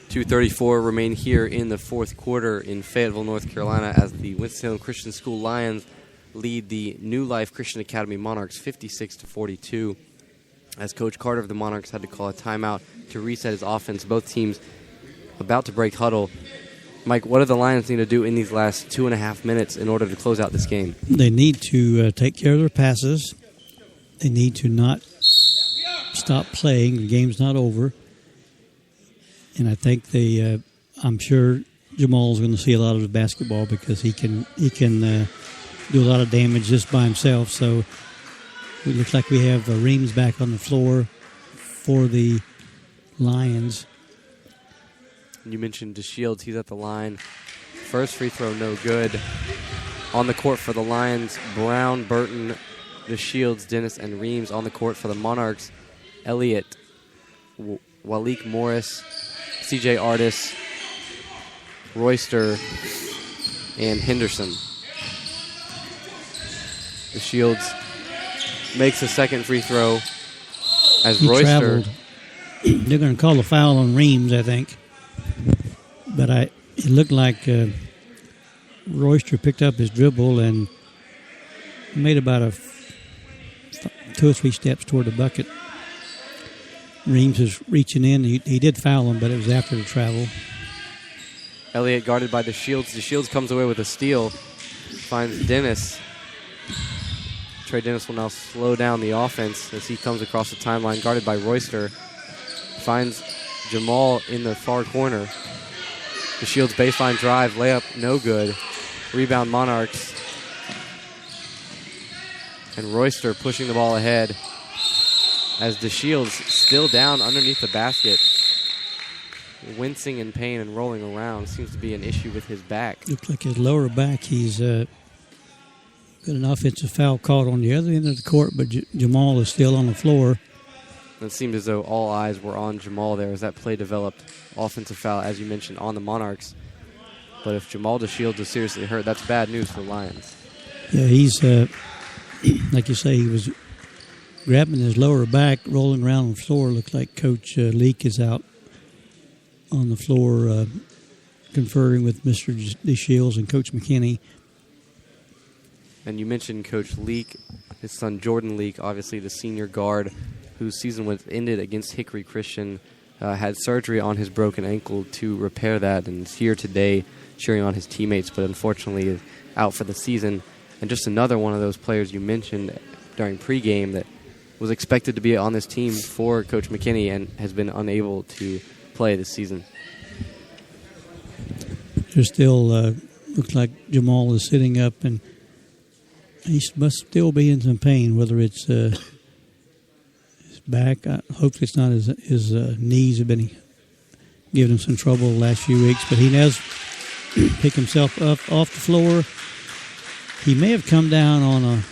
2:34 remain here in the fourth quarter in Fayetteville, North Carolina, as the Winston-Salem Christian School Lions lead the New Life Christian Academy Monarchs 56-42. As Coach Carter of the Monarchs had to call a timeout to reset his offense. Both teams about to break huddle. Mike, what do the Lions need to do in these last 2.5 minutes in order to close out this game? They need to take care of their passes. They need to not stop playing. The game's not over. And I think I'm sure Jamal's going to see a lot of the basketball because he can do a lot of damage just by himself. So it looks like we have Reams back on the floor for the Lions. You mentioned DeShields. He's at the line. First free throw, no good. On the court for the Lions, Brown, Burton, DeShields, Dennis, and Reams. On the court for the Monarchs, Elliott, Walik Morris, C.J. Artis, Royster, and Henderson. DeShields makes a second free throw as He Royster traveled. They're going to call a foul on Reams, I think. But it looked like Royster picked up his dribble and made about 2 or 3 steps toward the bucket. Reams is reaching in. He did foul him, but it was after the travel. Elliott guarded by DeShields. DeShields comes away with a steal. Finds Dennis. Trey Dennis will now slow down the offense as he comes across the timeline, guarded by Royster. Finds Jamal in the far corner. DeShields baseline drive, layup, no good. Rebound Monarchs. And Royster pushing the ball ahead as DeShields still down underneath the basket. Wincing in pain and rolling around. Seems to be an issue with his back. Looks like his lower back. He's got an offensive foul called on the other end of the court, but Jamal is still on the floor. It seemed as though all eyes were on Jamal there as that play developed. Offensive foul, as you mentioned, on the Monarchs. But if Jamal DeShields is seriously hurt, that's bad news for the Lions. Yeah, he's, like you say, he was grabbing his lower back, rolling around on the floor. Looks like Coach Leak is out on the floor conferring with Mr. DeShields and Coach McKinney. And you mentioned Coach Leak, his son Jordan Leak, obviously the senior guard whose season was ended against Hickory Christian, had surgery on his broken ankle to repair that, and is here today cheering on his teammates, but unfortunately is out for the season. And just another one of those players you mentioned during pregame that was expected to be on this team for Coach McKinney and has been unable to play this season. There's still looks like Jamal is sitting up, and he must still be in some pain, whether it's his back. Hopefully it's not his knees have been giving him some trouble the last few weeks, but he does pick himself up off the floor. He may have come down on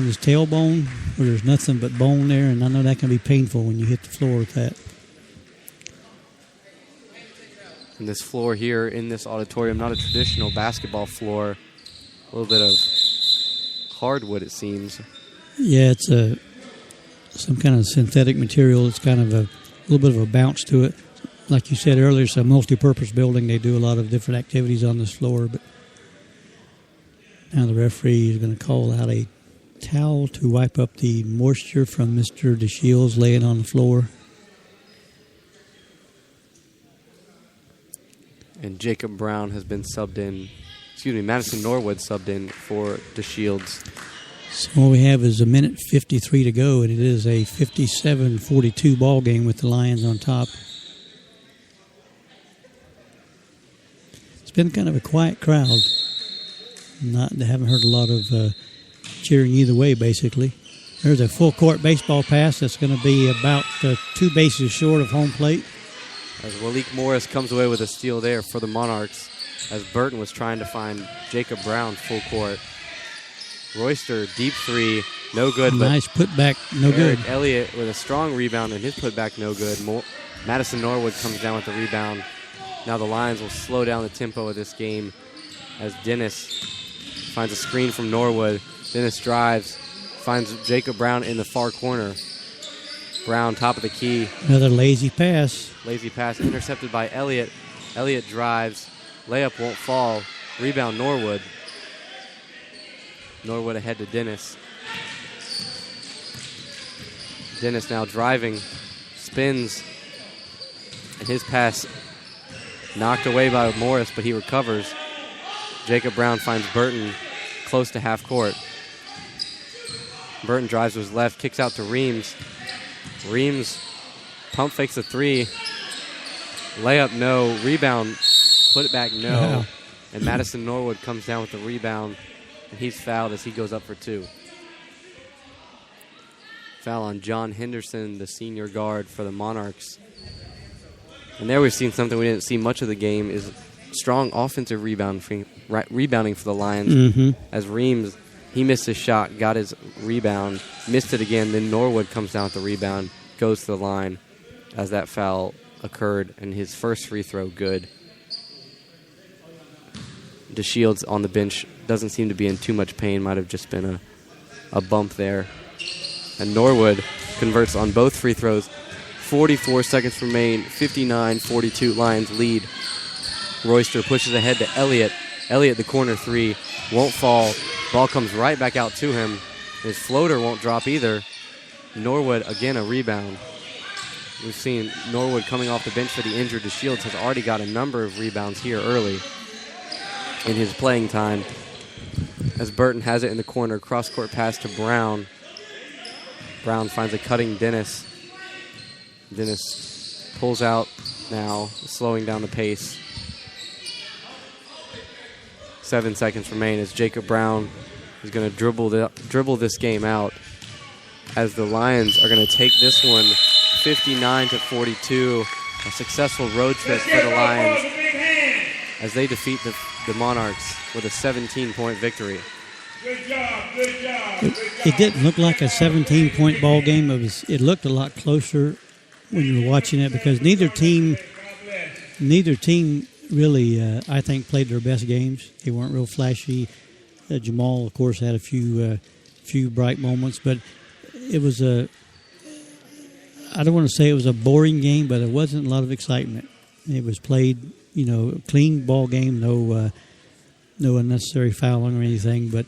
his tailbone where there's nothing but bone there, and I know that can be painful when you hit the floor with that. And this floor here in this auditorium, not a traditional basketball floor, a little bit of hardwood it seems. Yeah, it's some kind of synthetic material. It's kind of a little bit of a bounce to it. Like you said earlier, it's a multi-purpose building. They do a lot of different activities on this floor, but now the referee is going to call out a towel to wipe up the moisture from Mr. DeShields laying on the floor. And Jacob Brown has been subbed in, Madison Norwood subbed in for DeShields. So all we have is a minute 53 to go, and it is a 57-42 ball game with the Lions on top. It's been kind of a quiet crowd. They haven't heard a lot of cheering either way, basically. There's a full court baseball pass that's going to be about 2 bases short of home plate. As Walik Morris comes away with a steal there for the Monarchs, as Burton was trying to find Jacob Brown full court. Royster, deep three, no good. Nice putback, no good. Eric Elliott with a strong rebound, and his putback no good. Madison Norwood comes down with the rebound. Now the Lions will slow down the tempo of this game as Dennis finds a screen from Norwood. Dennis drives, finds Jacob Brown in the far corner. Brown, top of the key. Another lazy pass. Lazy pass intercepted by Elliott. Elliott drives. Layup won't fall. Rebound Norwood. Norwood ahead to Dennis. Dennis now driving. Spins. And his pass knocked away by Morris, but he recovers. Jacob Brown finds Burton close to half court. Burton drives to his left, kicks out to Reams. Reams pump fakes a three. Layup, no. Rebound, put it back, no. Wow. And Madison Norwood comes down with the rebound, and he's fouled as he goes up for 2. Foul on John Henderson, the senior guard for the Monarchs. And there we've seen something we didn't see much of the game, is strong offensive rebounding for the Lions. Mm-hmm. As Reams, he missed his shot, got his rebound, missed it again, then Norwood comes down with the rebound, goes to the line as that foul occurred, and his first free throw good. DeShields on the bench doesn't seem to be in too much pain, might have just been a bump there. And Norwood converts on both free throws. 44 seconds remain, 59-42, Lions lead. Royster pushes ahead to Elliott. Elliott, the corner three, won't fall. Ball comes right back out to him. His floater won't drop either. Norwood, again, a rebound. We've seen Norwood coming off the bench for the injured. DeShields has already got a number of rebounds here early in his playing time. As Burton has it in the corner, cross-court pass to Brown. Brown finds a cutting Dennis. Dennis pulls out now, slowing down the pace. 7 seconds remain as Jacob Brown is going to dribble this game out as the Lions are going to take this one 59-42. A successful road trip for the Lions as they defeat the Monarchs with a 17-point victory. Good job, good job, good job. It didn't look like a 17-point ball game. It looked a lot closer when you were watching it because neither team really, I think, played their best games. They weren't real flashy. Jamal, of course, had a few bright moments, but it was I don't want to say it was a boring game, but it wasn't a lot of excitement. It was played, clean ball game, no unnecessary fouling or anything, but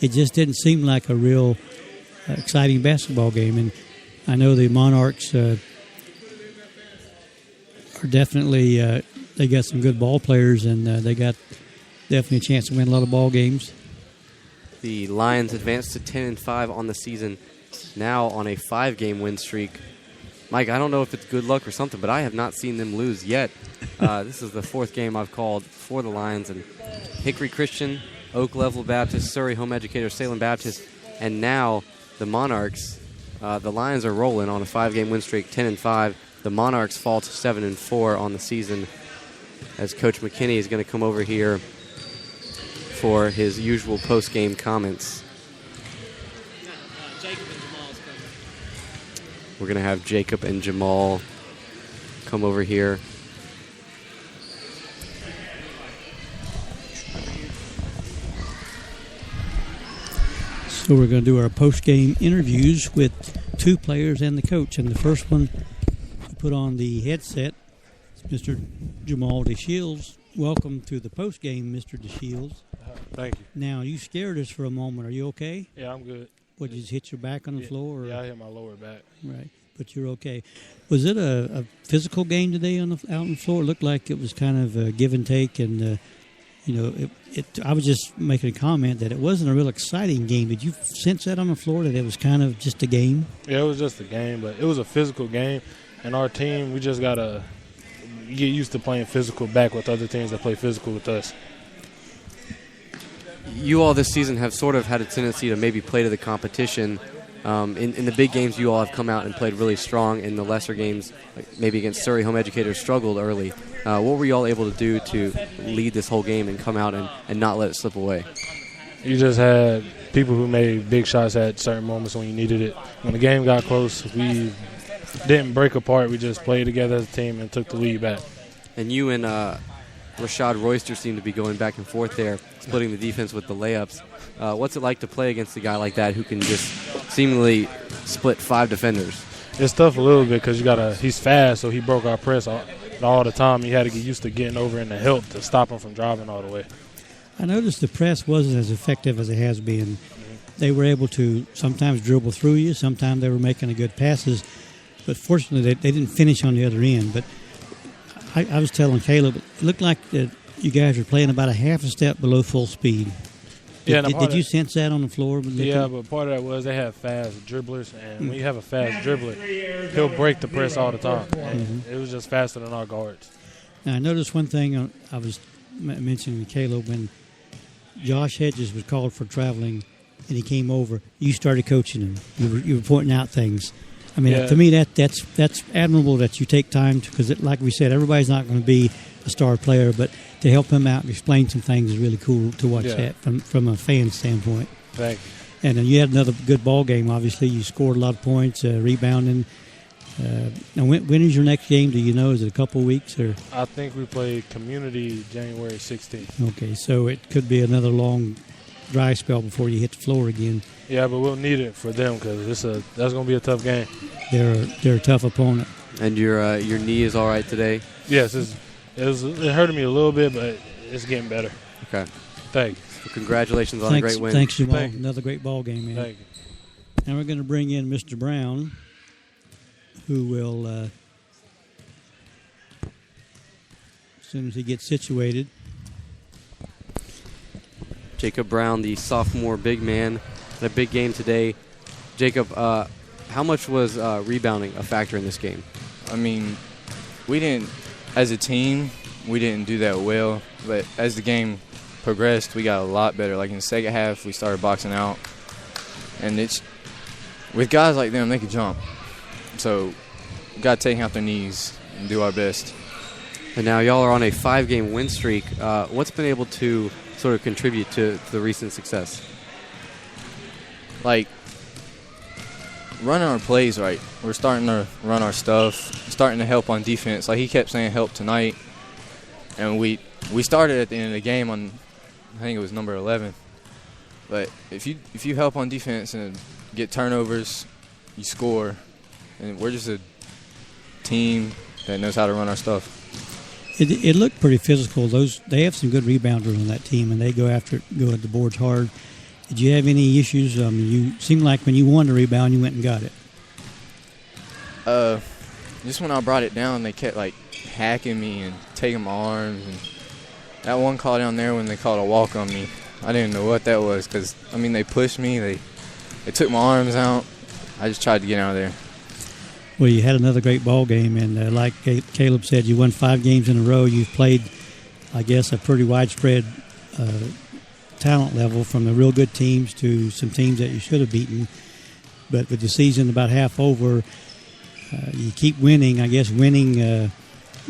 it just didn't seem like a real exciting basketball game. And I know the Monarchs are definitely they got some good ball players, and they got definitely a chance to win a lot of ball games. The Lions advanced to 10-5 on the season, now on a 5-game win streak. Mike, I don't know if it's good luck or something, but I have not seen them lose yet. This is the 4th game I've called for the Lions. And Hickory Christian, Oak Level Baptist, Surrey Home Educator, Salem Baptist, and now the Monarchs. The Lions are rolling on a 5-game win streak, 10-5. The Monarchs fall to 7-4 on the season as Coach McKinney is going to come over here for his usual post-game comments. We're going to have Jacob and Jamal come over here. So we're going to do our post-game interviews with 2 players and the coach. And the first one to put on the headset is Mr. Jamal DeShields. Welcome to the post-game, Mr. DeShields. Thank you. Now, you scared us for a moment. Are you okay? Yeah, I'm good. What, did you hit your back on the floor? Or? Yeah, I hit my lower back. Right, but you're okay. Was it a physical game today out on the floor? It looked like it was kind of a give and take, and I was just making a comment that it wasn't a real exciting game. Did you sense that on the floor, that it was kind of just a game? Yeah, it was just a game, but it was a physical game, and our team, we just got to get used to playing physical back with other teams that play physical with us. You all this season have sort of had a tendency to maybe play to the competition. In the big games, you all have come out and played really strong. In the lesser games, like maybe against Surrey Home Educators, struggled early. What were you all able to do to lead this whole game and come out and not let it slip away? You just had people who made big shots at certain moments when you needed it. When the game got close, we didn't break apart. We just played together as a team and took the lead back. And you and Rashad Royster seem to be going back and forth there, splitting the defense with the layups. What's it like to play against a guy like that who can just seemingly split 5 defenders? It's tough a little bit because he's fast, so he broke our press all the time. He had to get used to getting over in the help to stop him from driving all the way. I noticed the press wasn't as effective as it has been. They were able to sometimes dribble through you, sometimes they were making good passes, but fortunately they didn't finish on the other end. But I was telling Caleb, it looked like that you guys were playing about a half a step below full speed. Did you sense that on the floor? Yeah, but part of that was they have fast dribblers, and when you have a fast dribbler, he'll break the press all the time. And it was just faster than our guards. Now, I noticed one thing I was mentioning to Caleb when Josh Hedges was called for traveling and he came over, you started coaching him. You were pointing out things. I mean, to me, that's admirable that you take time to, because like we said, everybody's not going to be a star player, but to help him out and explain some things is really cool to watch that from a fan standpoint. Thank you. And you had another good ball game, obviously. You scored a lot of points, rebounding. Now, when is your next game? Do you know? Is it a couple of weeks? Or? I think we play Community January 16th. Okay, so it could be another long dry spell before you hit the floor again. Yeah, but we'll need it for them because that's going to be a tough game. They're a tough opponent. And your knee is all right today? Yes, it hurted me a little bit, but it's getting better. Okay. Thank you. Well, congratulations on a great win. Thanks, Jamal. Another great ball game, man. Thank you. Now we're going to bring in Mr. Brown, who will, as soon as he gets situated. Jacob Brown, the sophomore big man, had a big game today. Jacob, how much was rebounding a factor in this game? I mean, we didn't, as a team, we didn't do that well, but as the game progressed, we got a lot better. Like in the second half, we started boxing out. And it's with guys like them, they can jump. So we got to take out their knees and do our best. And now y'all are on a 5-game win streak. What's been able to sort of contribute to the recent success? Like, running our plays right. We're starting to run our stuff, starting to help on defense. Like he kept saying help tonight. And we started at the end of the game on, I think it was number 11. But if you help on defense and get turnovers, you score. And we're just a team that knows how to run our stuff. It looked pretty physical. They have some good rebounders on that team, and they go at the boards hard. Did you have any issues? You seemed like when you wanted to rebound, you went and got it. Just when I brought it down, they kept like hacking me and taking my arms. And that one call down there when they called a walk on me, I didn't know what that was because they pushed me. They took my arms out. I just tried to get out of there. Well, you had another great ball game, and like Caleb said, you won 5 games in a row. You've played, I guess, a pretty widespread talent level from the real good teams to some teams that you should have beaten. But with the season about half over, you keep winning. I guess winning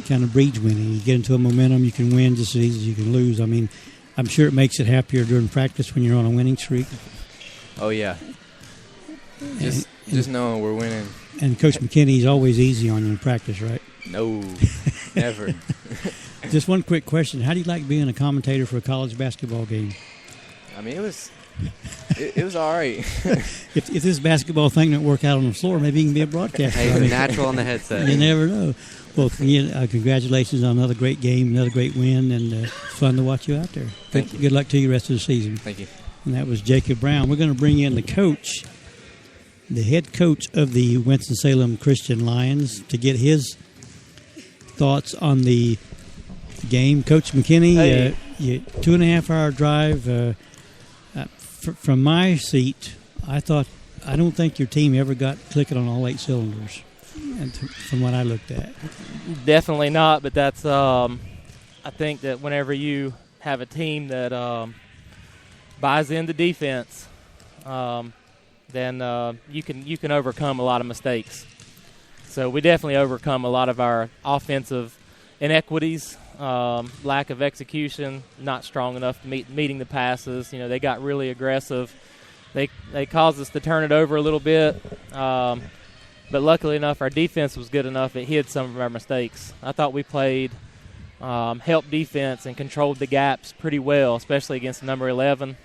kind of breeds winning. You get into a momentum, you can win just as easy as you can lose. I'm sure it makes it happier during practice when you're on a winning streak. Oh, yeah. Just knowing we're winning. And Coach McKinney's always easy on you in practice, right? No, never. Just one quick question. How do you like being a commentator for a college basketball game? It was all right. If this basketball thing don't work out on the floor, maybe you can be a broadcaster. Hey, natural on the headset. You never know. Well, congratulations on another great game, another great win, and it's fun to watch you out there. Thank you. Good luck to you the rest of the season. Thank you. And that was Jacob Brown. We're going to bring in the head coach of the Winston-Salem Christian Lions, to get his thoughts on the game. Coach McKinney, Hey. 2.5-hour drive. From my seat, I don't think your team ever got clicking on all 8 cylinders, and from what I looked at. Definitely not, but that's I think that whenever you have a team that buys into defense, then you can overcome a lot of mistakes. So we definitely overcome a lot of our offensive inequities, lack of execution, not strong enough meeting the passes. They got really aggressive. They caused us to turn it over a little bit, but luckily enough, our defense was good enough. It hid some of our mistakes. I thought we played help defense and controlled the gaps pretty well, especially against number 11.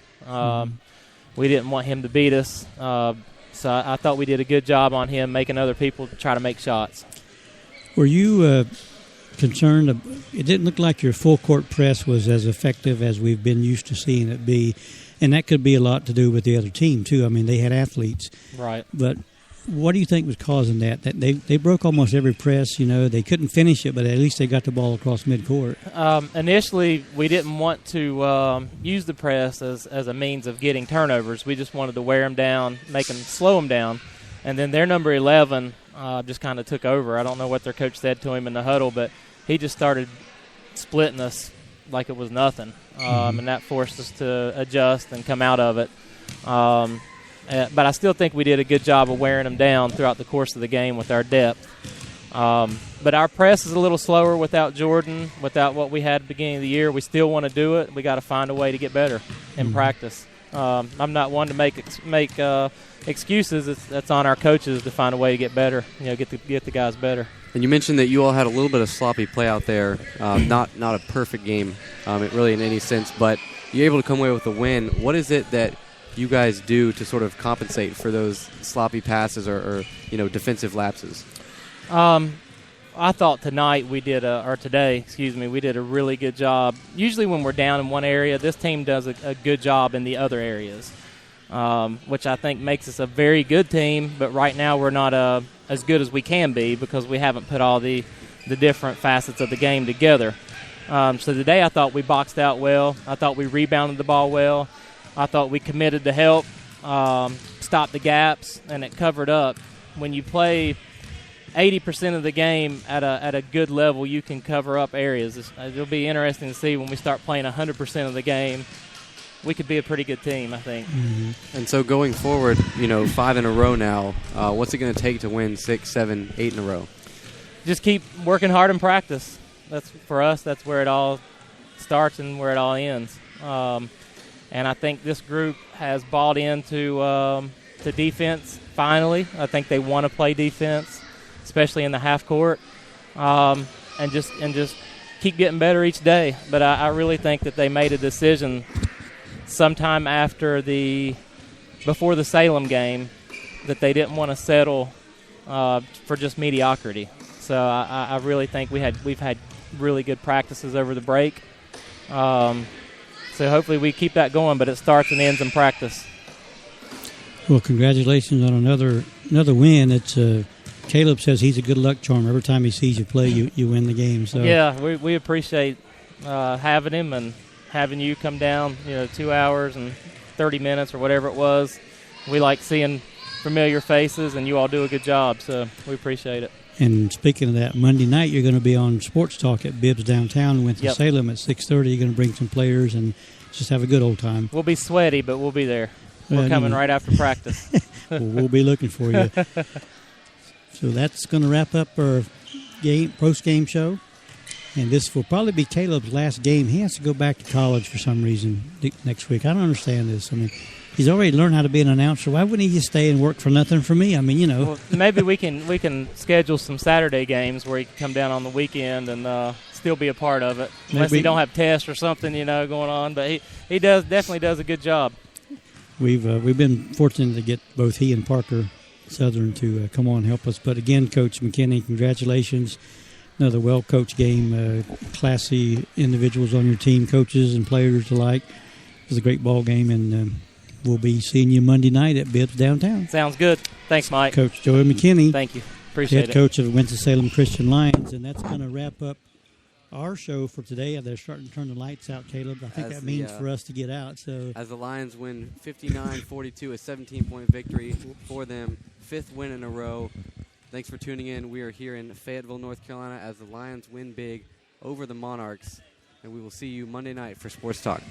We didn't want him to beat us, so I thought we did a good job on him making other people try to make shots. Were you concerned? It didn't look like your full court press was as effective as we've been used to seeing it be, and that could be a lot to do with the other team too. They had athletes, right? But what do you think was causing that? That they broke almost every press. They couldn't finish it, but at least they got the ball across midcourt. Initially, we didn't want to use the press as a means of getting turnovers. We just wanted to wear them down, slow them down, and then their number 11 just kind of took over. I don't know what their coach said to him in the huddle, but he just started splitting us like it was nothing, and that forced us to adjust and come out of it. But I still think we did a good job of wearing them down throughout the course of the game with our depth. But our press is a little slower without Jordan, without what we had at the beginning of the year. We still want to do it. We got to find a way to get better in practice. I'm not one to make excuses. That's on our coaches to find a way to get better. Get the guys better. And you mentioned that you all had a little bit of sloppy play out there. Not a perfect game, really in any sense, but you're able to come away with a win. What is it that you guys do to sort of compensate for those sloppy passes or defensive lapses? I thought today we did a really good job. Usually when we're down in one area, this team does a good job in the other areas, which I think makes us a very good team. But right now we're not as good as we can be because we haven't put all the different facets of the game together. So today I thought we boxed out well. I thought we rebounded the ball well. I thought we committed to help, stop the gaps, and it covered up. When you play 80% of the game at a good level, you can cover up areas. It'll be interesting to see when we start playing 100% of the game. We could be a pretty good team, I think. Mm-hmm. And so going forward, 5 in a row now, what's it going to take to win 6, 7, 8 in a row? Just keep working hard in practice. That's for us. That's where it all starts and where it all ends. And I think this group has bought into to defense finally. I think they want to play defense, especially in the half court, and just keep getting better each day. But I really think that they made a decision sometime before the Salem game that they didn't want to settle for just mediocrity. So I really think we've had really good practices over the break. So hopefully we keep that going, but it starts and ends in practice. Well, congratulations on another win. It's Caleb says he's a good luck charm. Every time he sees you play, you win the game. So yeah, we appreciate having him and having you come down. 2 hours and 30 minutes or whatever it was. We like seeing familiar faces, and you all do a good job. So we appreciate it. And speaking of that, Monday night you're going to be on Sports Talk at Bibbs downtown in Winston-Salem at 6:30. You're going to bring some players and just have a good old time. We'll be sweaty, but we'll be there. We're coming right after practice. We'll be looking for you. So that's going to wrap up our post-game show. And this will probably be Caleb's last game. He has to go back to college for some reason next week. I don't understand this. I mean, he's already learned how to be an announcer. Why wouldn't he just stay and work for nothing for me? I mean, Well, maybe we can schedule some Saturday games where he can come down on the weekend and still be a part of it. Unless he don't have tests or something, going on. But he definitely does a good job. We've been fortunate to get both he and Parker Southern to come on and help us. But again, Coach McKinney, congratulations. Another well-coached game, classy individuals on your team, coaches and players alike. It was a great ball game, and we'll be seeing you Monday night at Bibbs downtown. Sounds good. Thanks, Mike. Coach Joey McKinney. Thank you. Appreciate it. Head coach of the Winston-Salem Christian Lions, and that's going to wrap up our show for today. They're starting to turn the lights out, Caleb. I think that means for us to get out. So as the Lions win 59-42, a 17-point victory for them, 5th win in a row. Thanks for tuning in. We are here in Fayetteville, North Carolina, as the Lions win big over the Monarchs, and we will see you Monday night for Sports Talk.